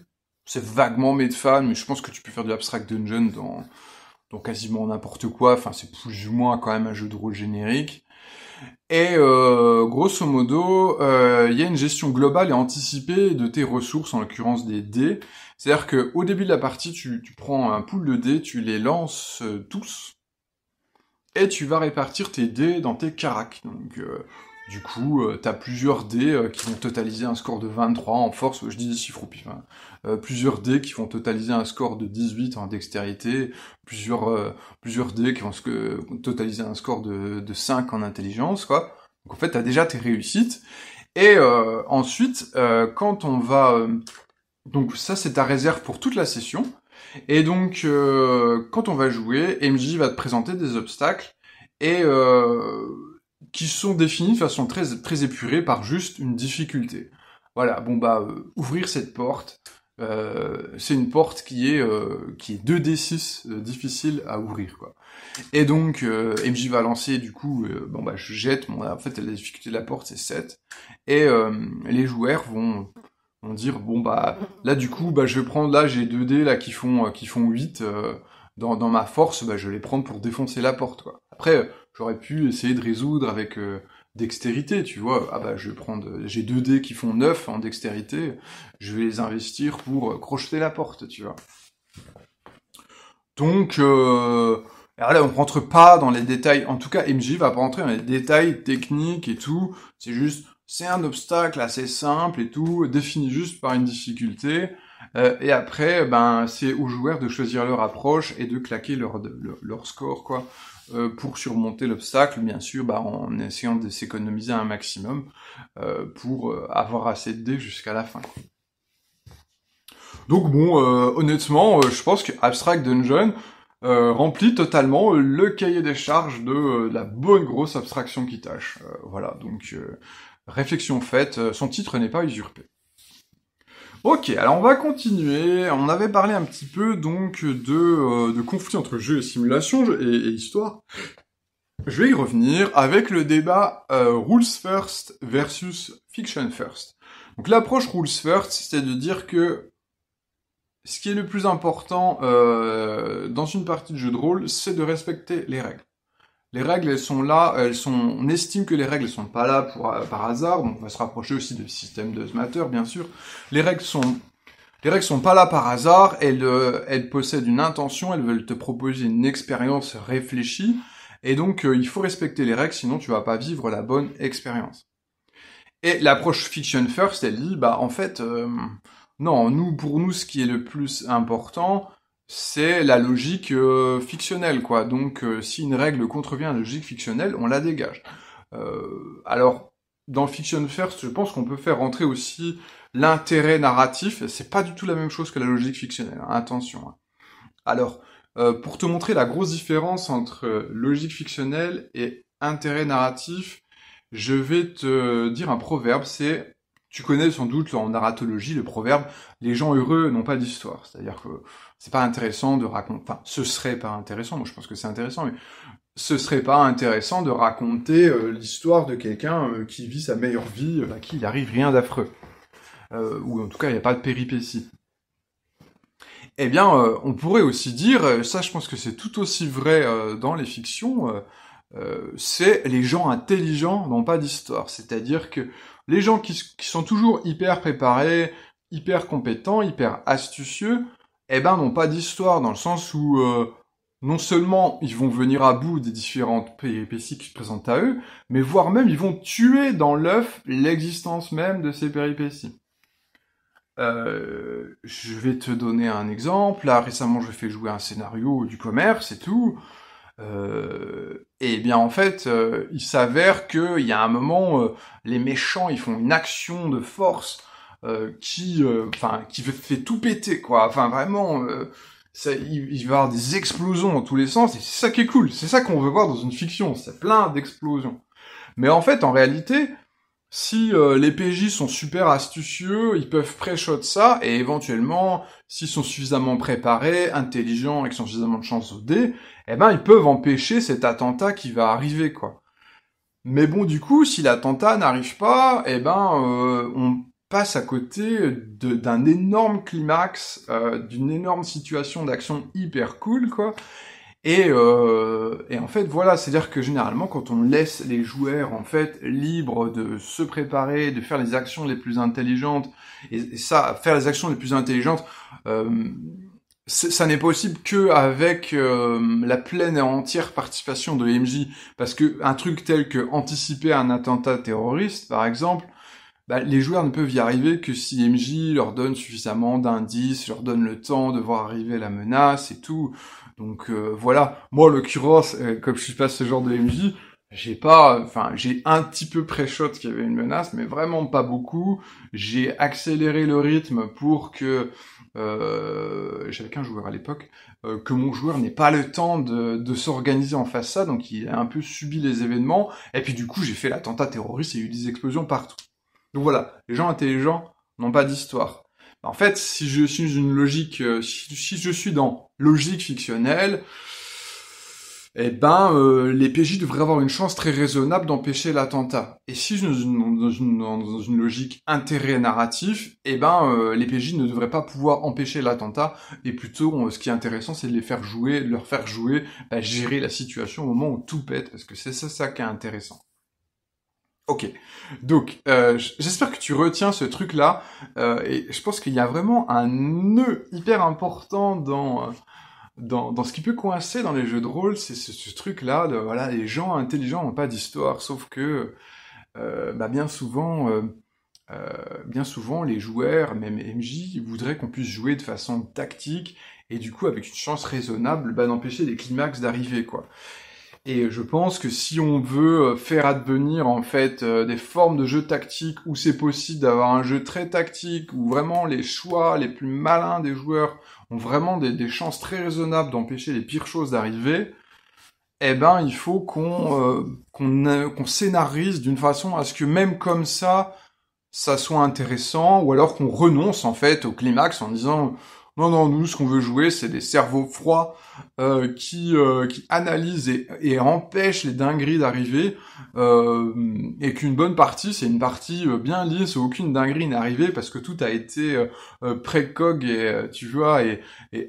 C'est vaguement made fan, mais je pense que tu peux faire de l'Abstract Dungeon dans quasiment n'importe quoi. Enfin, c'est plus ou moins quand même un jeu de rôle générique. Et grosso modo, il y a une gestion globale et anticipée de tes ressources, en l'occurrence des dés. C'est-à-dire que au début de la partie, tu prends un pool de dés, tu les lances tous, et tu vas répartir tes dés dans tes caracs. Donc, du coup, t'as plusieurs dés qui vont totaliser un score de 23 en force, je dis des chiffres au pif, hein. Plusieurs dés qui vont totaliser un score de 18 en dextérité, plusieurs dés qui vont totaliser un score de 5 en intelligence, quoi. Donc en fait, t'as déjà tes réussites. Et ensuite, quand on va... donc ça, c'est ta réserve pour toute la session. Et donc, quand on va jouer, MJ va te présenter des obstacles, et qui sont définis de façon très, très épurée par juste une difficulté. Voilà, bon bah, ouvrir cette porte, c'est une porte qui est 2d6 difficile à ouvrir, quoi. Et donc, MJ va lancer, du coup, bon bah, je jette, en fait, la difficulté de la porte, c'est 7, et les joueurs vont dire, bon bah, là, du coup, bah, je vais prendre, là, j'ai 2 dés, là, qui font 8, dans ma force, bah, je vais les prendre pour défoncer la porte, quoi. Après, j'aurais pu essayer de résoudre avec dextérité, tu vois. Ah bah, j'ai 2 dés qui font 9 en dextérité, je vais les investir pour crocheter la porte, tu vois. Donc, alors là, on rentre pas dans les détails, en tout cas, MJ va pas rentrer dans les détails techniques et tout, c'est un obstacle assez simple et tout, défini juste par une difficulté, et après, ben, c'est aux joueurs de choisir leur approche et de claquer leur score, quoi, pour surmonter l'obstacle, bien sûr, bah, en essayant de s'économiser un maximum, pour avoir assez de dés jusqu'à la fin, quoi. Donc bon, honnêtement, je pense que Abstract Dungeon remplit totalement le cahier des charges de la bonne grosse abstraction qui tâche. Voilà, donc réflexion faite, son titre n'est pas usurpé. Ok, alors on va continuer. On avait parlé un petit peu donc de conflit entre jeu et simulation et histoire. Je vais y revenir avec le débat Rules First versus Fiction First. Donc l'approche Rules First, c'est de dire que ce qui est le plus important dans une partie de jeu de rôle, c'est de respecter les règles. Les règles, elles sont là, on estime que les règles, elles sont pas là par hasard, donc on va se rapprocher aussi du système de Smatter, bien sûr. Les règles sont pas là par hasard, elles possèdent une intention, elles veulent te proposer une expérience réfléchie, et donc il faut respecter les règles, sinon tu vas pas vivre la bonne expérience. Et l'approche Fiction First, elle dit, bah en fait, non, pour nous, ce qui est le plus important, c'est la logique fictionnelle, quoi. Donc, si une règle contrevient à la logique fictionnelle, on la dégage. Alors, dans Fiction First, je pense qu'on peut faire rentrer aussi l'intérêt narratif. C'est pas du tout la même chose que la logique fictionnelle, hein, attention. Hein. Alors, pour te montrer la grosse différence entre logique fictionnelle et intérêt narratif, je vais te dire un proverbe, tu connais sans doute en narratologie le proverbe « les gens heureux n'ont pas d'histoire ». C'est-à-dire que c'est pas intéressant de raconter... Enfin, ce serait pas intéressant, moi je pense que c'est intéressant, mais ce serait pas intéressant de raconter l'histoire de quelqu'un qui vit sa meilleure vie, à qui il arrive rien d'affreux. Ou en tout cas, il n'y a pas de péripéties. Eh bien, on pourrait aussi dire, ça je pense que c'est tout aussi vrai dans les fictions, c'est les gens intelligents n'ont pas d'histoire. C'est-à-dire que les gens qui sont toujours hyper préparés, hyper compétents, hyper astucieux, eh ben n'ont pas d'histoire, dans le sens où non seulement ils vont venir à bout des différentes péripéties qui se présentent à eux, mais voire même ils vont tuer dans l'œuf l'existence même de ces péripéties. Je vais te donner un exemple. Là, récemment, je fais jouer un scénario du commerce et tout. Et bien en fait, il s'avère qu'il y a un moment, les méchants, ils font une action de force qui fait tout péter, quoi. Enfin, vraiment, il va y avoir des explosions dans tous les sens, et c'est ça qui est cool. C'est ça qu'on veut voir dans une fiction, c'est plein d'explosions. Mais en fait, en réalité, si les PJ sont super astucieux, ils peuvent pré-shot ça, et éventuellement, s'ils sont suffisamment préparés, intelligents, et qu'ils ont suffisamment de chance au dé, eh ben, ils peuvent empêcher cet attentat qui va arriver, quoi. Mais bon, du coup, si l'attentat n'arrive pas, eh ben, on passe à côté d'un énorme climax, d'une énorme situation d'action hyper cool, quoi. Et en fait, voilà, c'est-à-dire que généralement, quand on laisse les joueurs, en fait, libres de se préparer, de faire les actions les plus intelligentes, et ça, faire les actions les plus intelligentes, ça n'est possible que avec la pleine et entière participation de l'MJ, parce que un truc tel que anticiper un attentat terroriste, par exemple, bah, les joueurs ne peuvent y arriver que si MJ leur donne suffisamment d'indices, leur donne le temps de voir arriver la menace et tout. Donc voilà, moi en l'occurrence, comme je suis pas ce genre de MJ, j'ai un petit peu pré-shot qu'il y avait une menace, mais vraiment pas beaucoup. J'ai accéléré le rythme pour que j'avais qu'un joueur à l'époque, que mon joueur n'ait pas le temps de s'organiser en face à ça, donc il a un peu subi les événements, et puis du coup j'ai fait l'attentat terroriste et il y a eu des explosions partout. Donc voilà, les gens intelligents n'ont pas d'histoire. En fait, si je suis une logique, si je suis dans logique fictionnelle, eh ben, les PJ devraient avoir une chance très raisonnable d'empêcher l'attentat. Et si je suis dans une logique intérêt narratif, eh ben, les PJ ne devraient pas pouvoir empêcher l'attentat, et plutôt, ce qui est intéressant, c'est de leur faire jouer, gérer la situation au moment où tout pète, parce que c'est ça qui est intéressant. Ok, donc j'espère que tu retiens ce truc-là, et je pense qu'il y a vraiment un nœud hyper important dans ce qui peut coincer dans les jeux de rôle, c'est ce truc-là, voilà, les gens intelligents n'ont pas d'histoire, sauf que bien souvent les joueurs, même MJ, voudraient qu'on puisse jouer de façon tactique, et du coup avec une chance raisonnable d'empêcher les climax d'arriver, quoi. Et je pense que si on veut faire advenir en fait des formes de jeu tactique où c'est possible d'avoir un jeu très tactique, où vraiment les choix les plus malins des joueurs ont vraiment des chances très raisonnables d'empêcher les pires choses d'arriver, eh ben il faut qu'on scénarise d'une façon à ce que même comme ça soit intéressant, ou alors qu'on renonce en fait au climax en disant non, nous, ce qu'on veut jouer, c'est des cerveaux froids qui analysent et empêchent les dingueries d'arriver, et qu'une bonne partie, c'est une partie bien lisse où aucune dinguerie n'est arrivée parce que tout a été précog et tu vois et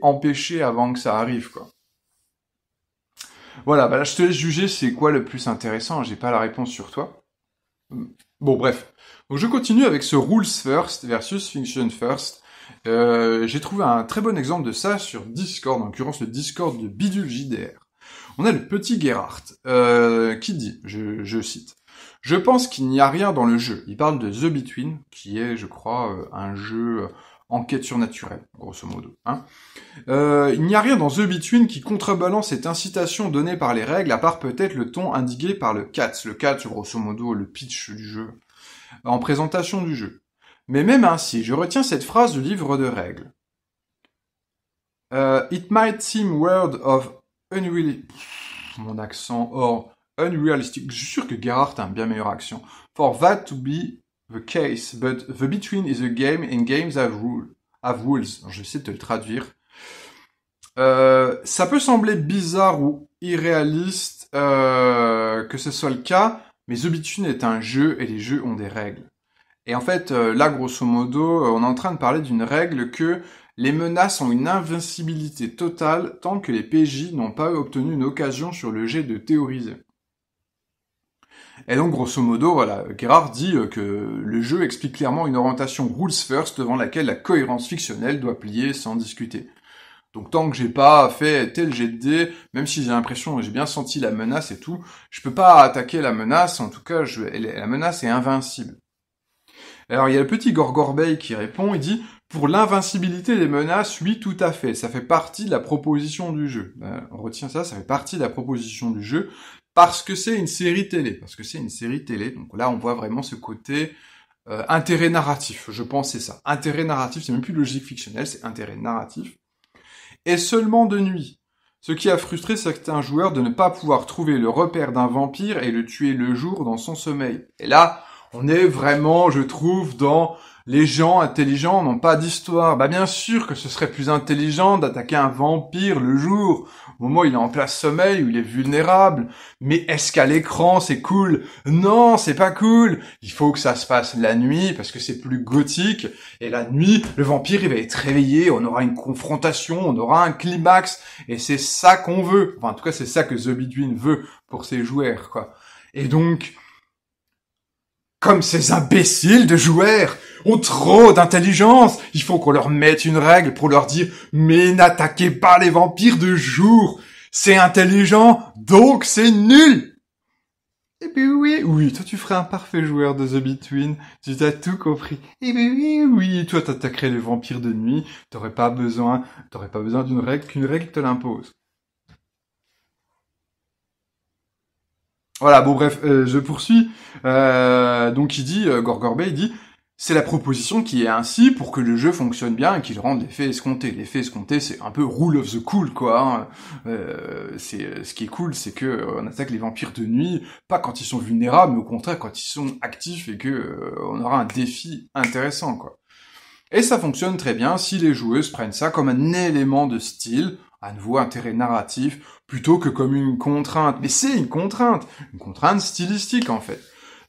empêché avant que ça arrive, quoi. Voilà, bah là, je te laisse juger c'est quoi le plus intéressant. J'ai pas la réponse sur toi. Bon, bref. Donc je continue avec ce rules first versus fiction first. J'ai trouvé un très bon exemple de ça sur Discord, en l'occurrence le Discord de Bidule JDR. On a le petit Gerhardt qui dit, je cite, « Je pense qu'il n'y a rien dans le jeu. » Il parle de The Between, qui est, je crois, un jeu enquête surnaturelle, grosso modo. Hein. Il n'y a rien dans The Between qui contrebalance cette incitation donnée par les règles, à part peut-être le ton indiqué par le CATS. Le CATS, grosso modo, le pitch du jeu, en présentation du jeu. Mais même ainsi, je retiens cette phrase du livre de règles. It might seem weird of unrealistic... Mon accent or unrealistic. Je suis sûr que Gerhardt a un bien meilleur accent. For that to be the case, but the between is a game and games have rules. Je vais essayer de te le traduire. Ça peut sembler bizarre ou irréaliste que ce soit le cas, mais The Between est un jeu et les jeux ont des règles. Et en fait, là, grosso modo, on est en train de parler d'une règle que les menaces ont une invincibilité totale tant que les PJ n'ont pas obtenu une occasion sur le jet de théoriser. Et donc, grosso modo, voilà, Gerhardt dit que le jeu explique clairement une orientation rules first devant laquelle la cohérence fictionnelle doit plier sans discuter. Donc tant que j'ai pas fait tel jet de dés, même si j'ai l'impression, j'ai bien senti la menace et tout, je peux pas attaquer la menace, en tout cas, la menace est invincible. Alors il y a le petit Gorgorbey qui répond, il dit « Pour l'invincibilité des menaces, oui, tout à fait, ça fait partie de la proposition du jeu. » On retient ça fait partie de la proposition du jeu, parce que c'est une série télé. Donc là, on voit vraiment ce côté intérêt narratif, je pense c'est ça. Intérêt narratif, c'est même plus logique fictionnelle, c'est intérêt narratif. Et seulement de nuit. Ce qui a frustré certains joueurs de ne pas pouvoir trouver le repère d'un vampire et le tuer le jour dans son sommeil. Et là, on est vraiment, je trouve, dans les gens intelligents n'ont pas d'histoire. Bah bien sûr que ce serait plus intelligent d'attaquer un vampire le jour, au moment où il est en plein sommeil, où il est vulnérable. Mais est-ce qu'à l'écran c'est cool? Non, c'est pas cool. Il faut que ça se passe la nuit, parce que c'est plus gothique. Et la nuit, le vampire il va être réveillé, on aura une confrontation, on aura un climax. Et c'est ça qu'on veut. Enfin, en tout cas, c'est ça que The Between veut pour ses joueurs, quoi. Et donc, comme ces imbéciles de joueurs ont trop d'intelligence, il faut qu'on leur mette une règle pour leur dire « Mais n'attaquez pas les vampires de jour, c'est intelligent, donc c'est nul !» Eh ben oui, toi tu ferais un parfait joueur de The Between, tu t'as tout compris. Eh ben oui, toi t'attaquerais les vampires de nuit, t'aurais pas besoin d'une règle, qu'une règle te l'impose. Voilà, bon bref, je poursuis. Donc il dit, Gorgorbet, il dit, c'est la proposition qui est ainsi pour que le jeu fonctionne bien et qu'il rende l'effet escompté. L'effet escompté, c'est un peu rule of the cool, quoi. Hein. Ce qui est cool, c'est que on attaque les vampires de nuit, pas quand ils sont vulnérables, mais au contraire quand ils sont actifs et que on aura un défi intéressant, quoi. Et ça fonctionne très bien si les joueuses prennent ça comme un élément de style, à nouveau intérêt narratif, plutôt que comme une contrainte. Mais c'est une contrainte stylistique en fait.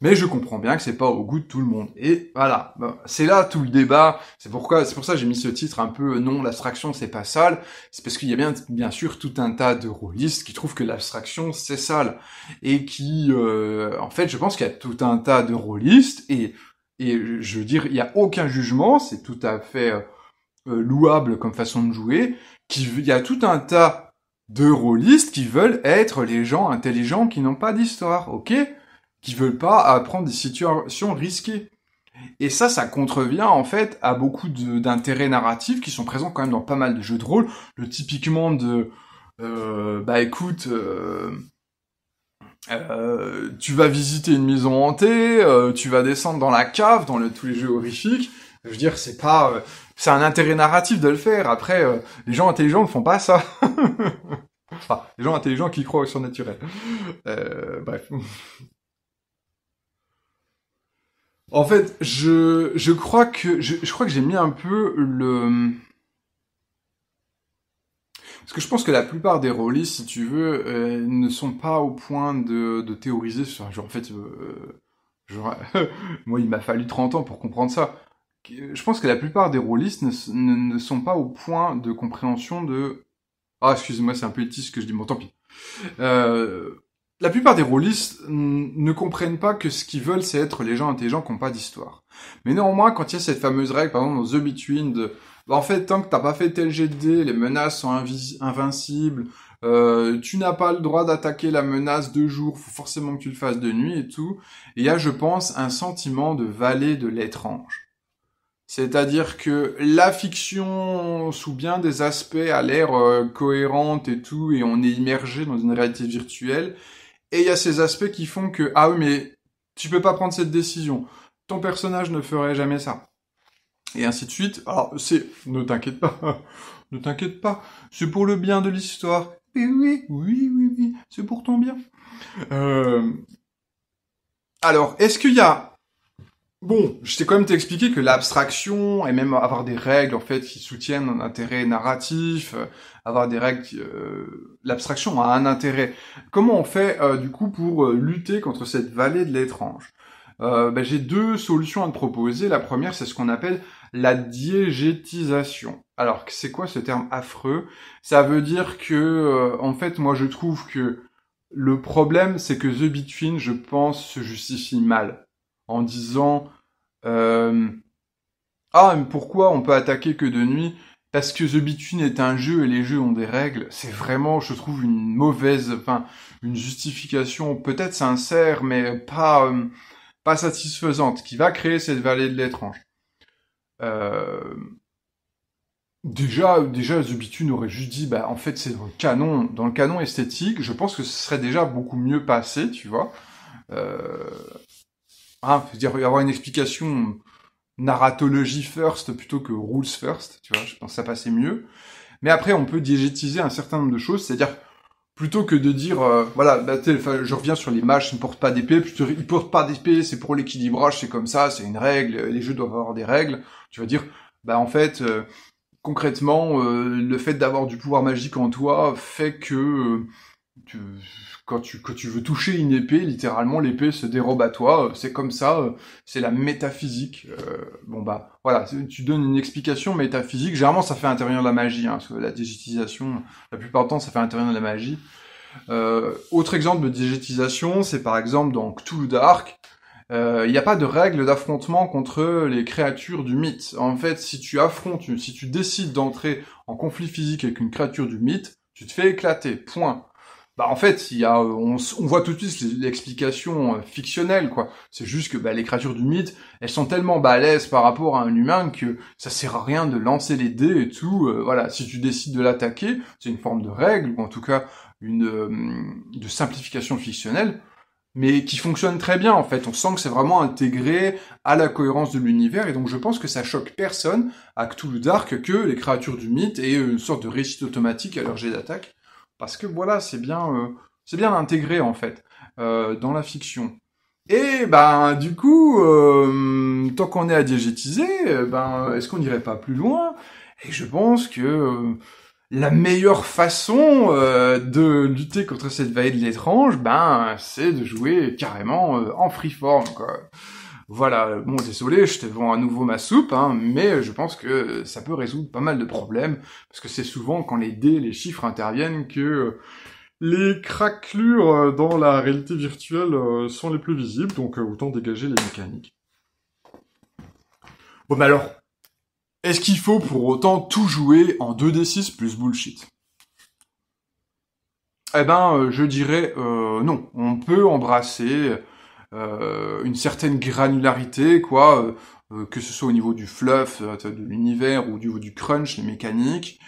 Mais je comprends bien que c'est pas au goût de tout le monde. Et voilà, c'est là tout le débat. C'est pour ça que j'ai mis ce titre un peu non, l'abstraction c'est pas sale. C'est parce qu'il y a bien sûr tout un tas de rôlistes qui trouvent que l'abstraction c'est sale et qui, en fait, je pense qu'il y a tout un tas de rôlistes et je veux dire, il y a aucun jugement, c'est tout à fait louable comme façon de jouer. Il y a tout un tas de rôlistes qui veulent être les gens intelligents qui n'ont pas d'histoire, ok? Qui veulent pas apprendre des situations risquées. Et ça contrevient en fait à beaucoup d'intérêts narratifs qui sont présents quand même dans pas mal de jeux de rôle. Le typiquement de, écoute, tu vas visiter une maison hantée, tu vas descendre dans la cave, dans tous les jeux horrifiques. Je veux dire, c'est un intérêt narratif de le faire. Après, les gens intelligents ne font pas ça. Enfin, les gens intelligents qui croient au surnaturel. Bref. En fait, je crois que j'ai mis un peu le. Parce que je pense que la plupart des rôlistes, si tu veux, ne sont pas au point de théoriser sur genre en fait moi il m'a fallu 30 ans pour comprendre ça. Je pense que la plupart des rôlistes ne sont pas au point de compréhension de ah excusez-moi, c'est un peu étiste ce que je dis, bon tant pis. La plupart des rôlistes ne comprennent pas que ce qu'ils veulent, c'est être les gens intelligents qui n'ont pas d'histoire. Mais néanmoins, quand il y a cette fameuse règle, par exemple dans The Between, en fait, tant que t'as pas fait tel jet de dés, les menaces sont invincibles, tu n'as pas le droit d'attaquer la menace de jour, faut forcément que tu le fasses de nuit et tout. Et il y a, je pense, un sentiment de vallée de l'étrange. C'est-à-dire que la fiction, sous bien des aspects, a l'air cohérente et tout, et on est immergé dans une réalité virtuelle. Et il y a ces aspects qui font que, ah oui, mais tu peux pas prendre cette décision. Ton personnage ne ferait jamais ça. Et ainsi de suite. Alors, ne t'inquiète pas. Ne t'inquiète pas. C'est pour le bien de l'histoire. Et oui. C'est pour ton bien. Alors, est-ce qu'il y a... Bon, je t'ai quand même t'expliqué que l'abstraction, et même avoir des règles, en fait, qui soutiennent un intérêt narratif, avoir des règles... l'abstraction a un intérêt. Comment on fait, du coup, pour lutter contre cette vallée de l'étrange? J'ai deux solutions à te proposer. La première, c'est ce qu'on appelle la diégétisation. Alors, c'est quoi ce terme affreux? Ça veut dire que, en fait, moi, je trouve que le problème, c'est que The Between, je pense, se justifie mal. En disant, mais pourquoi on peut attaquer que de nuit? Parce que The Between est un jeu et les jeux ont des règles. C'est vraiment, je trouve, une justification peut-être sincère, mais pas satisfaisante, qui va créer cette vallée de l'étrange. Déjà, The Between aurait juste dit, en fait, c'est dans le canon esthétique, je pense que ce serait déjà beaucoup mieux passé, tu vois. C'est-à-dire avoir une explication narratologie first plutôt que rules first, tu vois, je pense que ça passait mieux. Mais après, on peut diégétiser un certain nombre de choses, c'est-à-dire, plutôt que de dire, voilà, bah, je reviens sur les mages, ils ne portent pas d'épée, plutôt, ils portent pas d'épée, c'est pour l'équilibrage, c'est comme ça, c'est une règle, les jeux doivent avoir des règles. Tu vas dire, bah en fait, concrètement, le fait d'avoir du pouvoir magique en toi fait que tu, quand tu veux toucher une épée, littéralement l'épée se dérobe à toi. C'est comme ça, c'est la métaphysique. Bon bah voilà, tu donnes une explication métaphysique. Généralement, ça fait intervenir de la magie, hein, parce que la digétisation, la plupart du temps, ça fait intervenir de la magie. Autre exemple de digétisation, c'est par exemple dans Cthulhu Dark. Il n'y a pas de règle d'affrontement contre les créatures du mythe. En fait, si tu décides d'entrer en conflit physique avec une créature du mythe, tu te fais éclater. Point. Bah en fait, on voit tout de suite l'explication fictionnelle, quoi. C'est juste que bah, les créatures du mythe, elles sont tellement balèzes par rapport à un humain que ça sert à rien de lancer les dés et tout. Voilà, si tu décides de l'attaquer, c'est une forme de règle, ou en tout cas de simplification fictionnelle, mais qui fonctionne très bien en fait. On sent que c'est vraiment intégré à la cohérence de l'univers, et donc je pense que ça choque personne à Cthulhu Dark que les créatures du mythe aient une sorte de réussite automatique à leur jet d'attaque, parce que voilà, c'est bien intégré en fait dans la fiction. Et ben du coup, tant qu'on est à diégétiser, ben est-ce qu'on n'irait pas plus loin? Et je pense que la meilleure façon de lutter contre cette vague de l'étrange, ben, c'est de jouer carrément en freeform, quoi. Voilà, bon, désolé, je te vends à nouveau ma soupe, hein, mais je pense que ça peut résoudre pas mal de problèmes, parce que c'est souvent quand les dés, les chiffres interviennent que les craquelures dans la réalité virtuelle sont les plus visibles, donc autant dégager les mécaniques. Bon, mais alors, est-ce qu'il faut pour autant tout jouer en 2d6 plus bullshit? Eh ben, je dirais non. On peut embrasser une certaine granularité, quoi, que ce soit au niveau du fluff de l'univers ou au niveau du crunch, les mécaniques.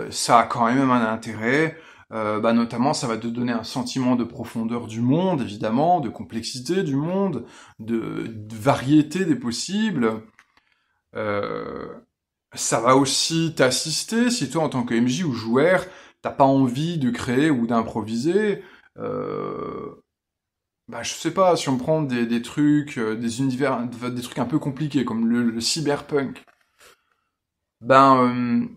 Ça a quand même un intérêt. Bah, notamment, ça va te donner un sentiment de profondeur du monde, évidemment, de complexité du monde, de variété des possibles. Euh, Ça va aussi t'assister si toi, en tant que MJ ou joueur, t'as pas envie de créer ou d'improviser. Euh, Bah, je sais pas, si on prend des trucs, des univers, des trucs un peu compliqués, comme le cyberpunk, ben,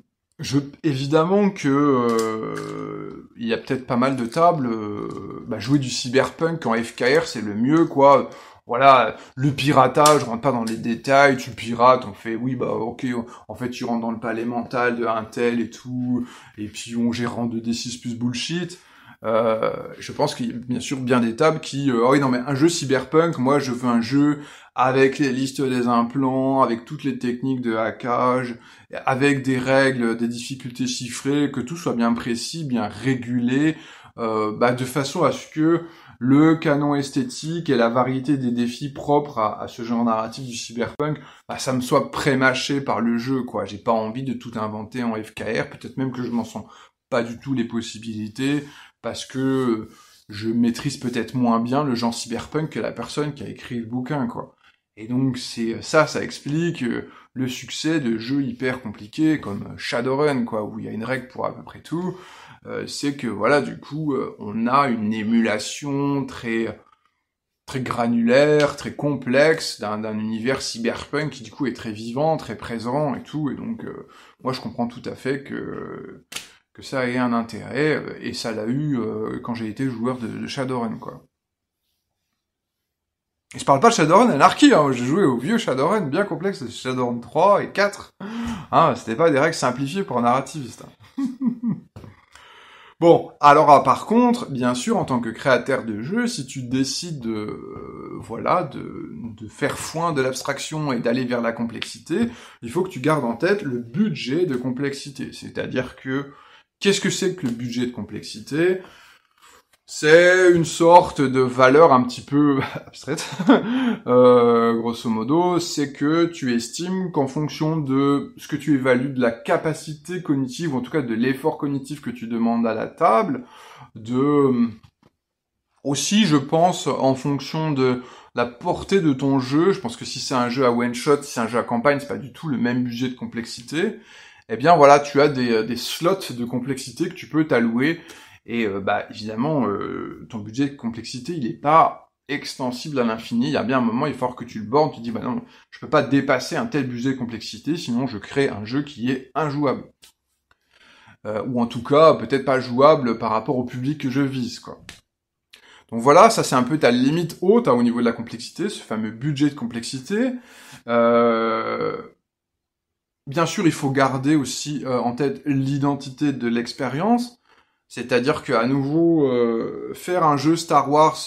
évidemment que il y a peut-être pas mal de tables. Bah, jouer du cyberpunk en FKR, c'est le mieux, quoi. Voilà, le piratage, je rentre pas dans les détails, tu pirates, on fait, oui, bah, ok, en fait, tu rentres dans le palais mental de Intel et tout, et puis on gère en 2D6 plus bullshit. Je pense qu'il y a bien sûr bien des tables qui, oh oui, non, mais un jeu cyberpunk, moi, je veux un jeu avec les listes des implants, avec toutes les techniques de hackage, avec des règles, des difficultés chiffrées, que tout soit bien précis, bien régulé, bah, de façon à ce que le canon esthétique et la variété des défis propres à ce genre narratif du cyberpunk, bah, ça me soit pré-mâché par le jeu, quoi. J'ai pas envie de tout inventer en FKR, peut-être même que je m'en sens pas du tout les possibilités, parce que je maîtrise peut-être moins bien le genre cyberpunk que la personne qui a écrit le bouquin, quoi. Et donc c'est ça explique le succès de jeux hyper compliqués comme Shadowrun, quoi, où il y a une règle pour à peu près tout. C'est que voilà, du coup, on a une émulation très granulaire, très complexe d'un univers cyberpunk qui du coup est très vivant, très présent et tout. Et donc, moi, je comprends tout à fait que ça ait un intérêt, et ça l'a eu quand j'ai été joueur de Shadowrun, quoi. Et je parle pas de Shadowrun Anarchy, hein, j'ai joué au vieux Shadowrun bien complexe, Shadowrun 3 et 4. Hein, c'était pas des règles simplifiées pour un narrativiste. Hein. Bon, alors par contre, bien sûr, en tant que créateur de jeu, si tu décides de faire foin de l'abstraction et d'aller vers la complexité, il faut que tu gardes en tête le budget de complexité. C'est-à-dire que, qu'est-ce que c'est que le budget de complexité? C'est une sorte de valeur un petit peu abstraite, grosso modo, c'est que tu estimes qu'en fonction de ce que tu évalues de la capacité cognitive, ou en tout cas de l'effort cognitif que tu demandes à la table, aussi je pense en fonction la portée de ton jeu. Je pense que si c'est un jeu à one shot, si c'est un jeu à campagne, c'est pas du tout le même budget de complexité. Eh bien voilà, tu as des slots de complexité que tu peux t'allouer. Et évidemment, ton budget de complexité, il est pas extensible à l'infini. Il y a bien un moment, il faut que tu le bornes, tu dis non, je peux pas dépasser un tel budget de complexité, sinon je crée un jeu qui est injouable. Ou en tout cas, peut-être pas jouable par rapport au public que je vise, quoi. Donc voilà, ça c'est un peu ta limite haute au niveau de la complexité, ce fameux budget de complexité. Bien sûr, il faut garder aussi en tête l'identité de l'expérience. C'est-à-dire qu'à nouveau, faire un jeu Star Wars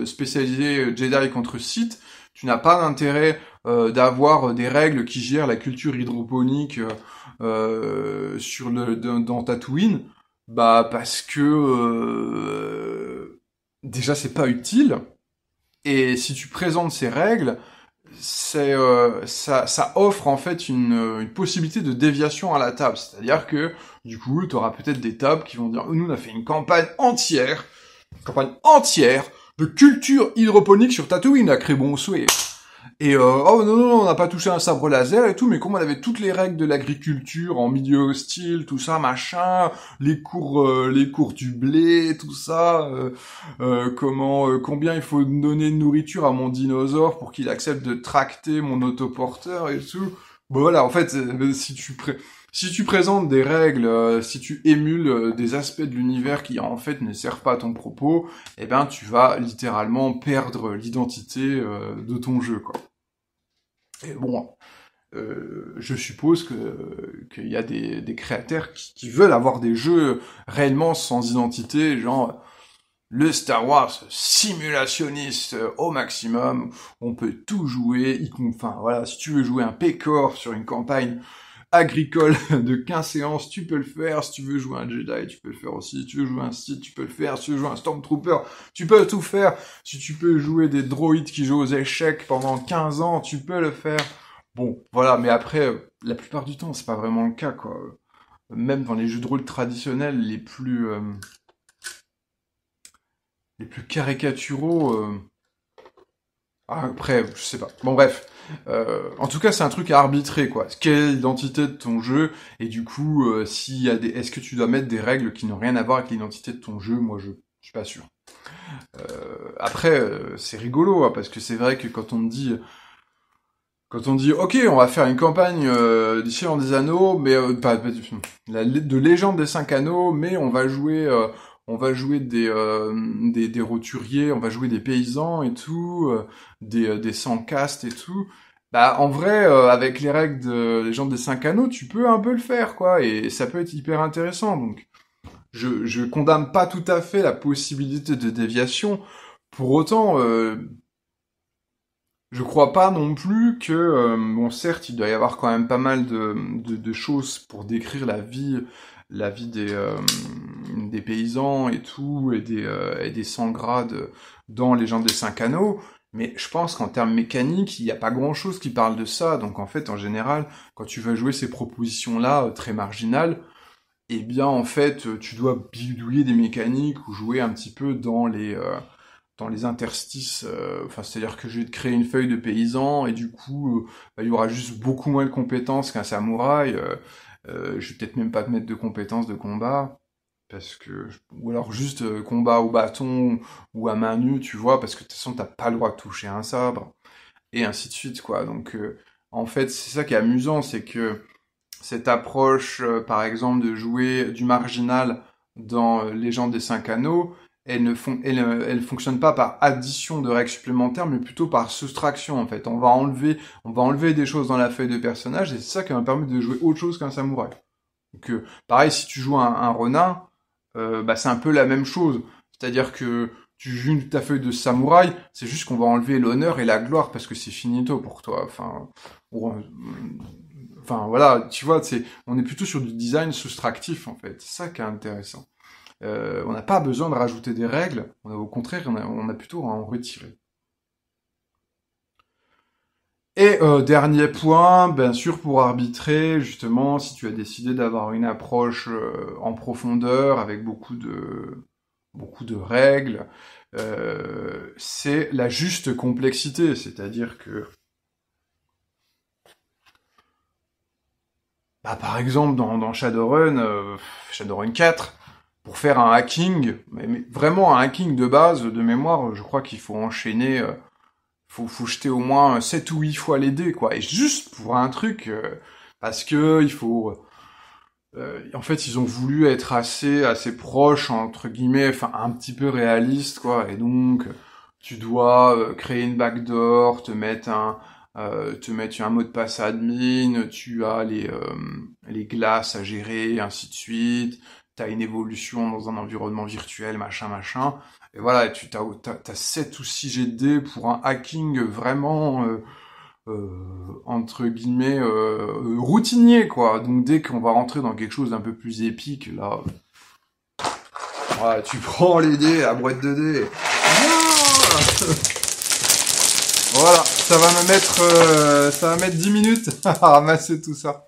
spécialisé Jedi contre Sith, tu n'as pas d'intérêt d'avoir des règles qui gèrent la culture hydroponique dans Tatooine, parce que déjà c'est pas utile, et si tu présentes ces règles, ça offre en fait une possibilité de déviation à la table. C'est-à-dire que du coup, tu auras peut-être des tables qui vont dire nous on a fait une campagne entière de culture hydroponique sur Tatooine à Crébonsouet. Et oh non, on n'a pas touché un sabre laser et tout, mais comme on avait toutes les règles de l'agriculture en milieu hostile, tout ça, machin, les cours du blé, tout ça, combien il faut donner de nourriture à mon dinosaure pour qu'il accepte de tracter mon autoporteur et tout. Bon voilà, en fait, si tu présentes des règles, si tu émules des aspects de l'univers qui en fait ne servent pas à ton propos, eh ben tu vas littéralement perdre l'identité de ton jeu, quoi. Et bon, je suppose qu'il y a des créateurs qui veulent avoir des jeux réellement sans identité, genre le Star Wars simulationniste au maximum, on peut tout jouer, enfin voilà, si tu veux jouer un Pécor sur une campagne agricole de 15 séances, tu peux le faire. Si tu veux jouer un Jedi, tu peux le faire aussi. Si tu veux jouer un Sith, tu peux le faire. Si tu veux jouer un Stormtrooper, tu peux tout faire. Si tu peux jouer des droïdes qui jouent aux échecs pendant 15 ans, tu peux le faire. Bon, voilà, mais après, la plupart du temps, c'est pas vraiment le cas, quoi. Même dans les jeux de rôle traditionnels les plus caricaturaux, après, je sais pas. Bon, bref. En tout cas, c'est un truc à arbitrer, quoi. Quelle est l'identité de ton jeu? Et du coup, est-ce que tu dois mettre des règles qui n'ont rien à voir avec l'identité de ton jeu? Moi, je suis pas sûr. Après, c'est rigolo, hein, parce que c'est vrai que quand on dit, ok, on va faire une campagne du Seigneur des Anneaux, mais de Légende des 5 Anneaux, mais on va jouer des roturiers, on va jouer des paysans et tout, des sans-castes et tout. En vrai, avec les règles de Légende des 5 Anneaux, tu peux un peu le faire, quoi, et ça peut être hyper intéressant. Donc, je condamne pas tout à fait la possibilité de déviation. Pour autant, je crois pas non plus que, bon, certes, il doit y avoir quand même pas mal de choses pour décrire la vie des paysans et tout, et des sans-grades dans Légende des 5 Anneaux, mais je pense qu'en termes mécaniques, il n'y a pas grand-chose qui parle de ça, donc en fait, en général, quand tu vas jouer ces propositions-là, très marginales, eh bien, en fait, tu dois bidouiller des mécaniques ou jouer un petit peu dans les interstices, c'est-à-dire que je vais te créer une feuille de paysan, et du coup, il y aura juste beaucoup moins de compétences qu'un samouraï, je vais peut-être même pas te mettre de compétences de combat, ou alors juste combat au bâton, ou à main nue, tu vois, parce que de toute façon, t'as pas le droit de toucher un sabre, et ainsi de suite, quoi. Donc, en fait, c'est ça qui est amusant, c'est que cette approche, par exemple, de jouer du marginal dans Légende des 5 Anneaux, elle fonctionne pas par addition de règles supplémentaires, mais plutôt par soustraction, en fait. On va enlever des choses dans la feuille de personnage, et c'est ça qui va me permettre de jouer autre chose qu'un samouraï. Donc, pareil, si tu joues un Ronin, c'est un peu la même chose. C'est-à-dire que tu joues ta feuille de samouraï, c'est juste qu'on va enlever l'honneur et la gloire, parce que c'est finito pour toi. Enfin, voilà, tu vois, on est plutôt sur du design soustractif, en fait. C'est ça qui est intéressant. On n'a pas besoin de rajouter des règles, au contraire, on a plutôt à en retirer. Et dernier point, bien sûr, pour arbitrer, justement, si tu as décidé d'avoir une approche en profondeur, avec beaucoup de règles, c'est la juste complexité, c'est-à-dire que, bah, par exemple, dans Shadowrun 4, pour faire un hacking, mais vraiment un hacking de base, de mémoire, je crois qu'il faut enchaîner, faut jeter au moins 7 ou 8 fois les dés, quoi. Et juste pour un truc, parce que il faut... en fait, ils ont voulu être assez proches, entre guillemets, enfin, un petit peu réalistes, quoi. Et donc, tu dois créer une backdoor, te mettre un mot de passe admin, tu as les glaces à gérer, et ainsi de suite. T'as une évolution dans un environnement virtuel, machin, machin. Et voilà, t'as 7 ou 6 jets de dés pour un hacking vraiment, entre guillemets, routinier, quoi. Donc dès qu'on va rentrer dans quelque chose d'un peu plus épique, là, voilà, tu prends les dés, la boîte de dés. Voilà, ça va mettre 10 minutes à ramasser tout ça.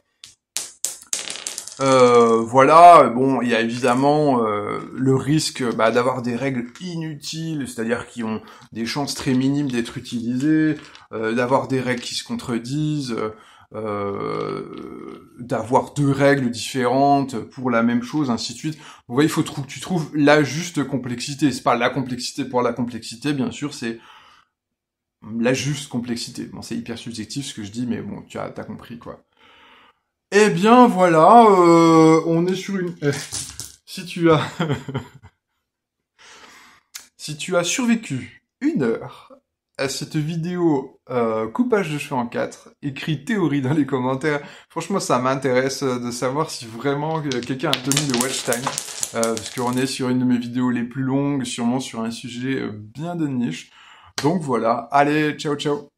Voilà, bon, il y a évidemment le risque d'avoir des règles inutiles, c'est-à-dire qui ont des chances très minimes d'être utilisées, d'avoir des règles qui se contredisent, d'avoir deux règles différentes pour la même chose, ainsi de suite. Donc, vous voyez, il faut que tu trouves la juste complexité. C'est pas la complexité pour la complexité, bien sûr, c'est la juste complexité. Bon, c'est hyper subjectif ce que je dis, mais bon, t'as compris, quoi. Eh bien voilà, on est sur une... si tu as... si tu as survécu 1 heure à cette vidéo coupage de cheveux en 4, écris théorie dans les commentaires. Franchement, ça m'intéresse de savoir si vraiment quelqu'un a tenu le watch time. Parce qu'on est sur une de mes vidéos les plus longues, sûrement sur un sujet bien de niche. Donc voilà, allez, ciao ciao.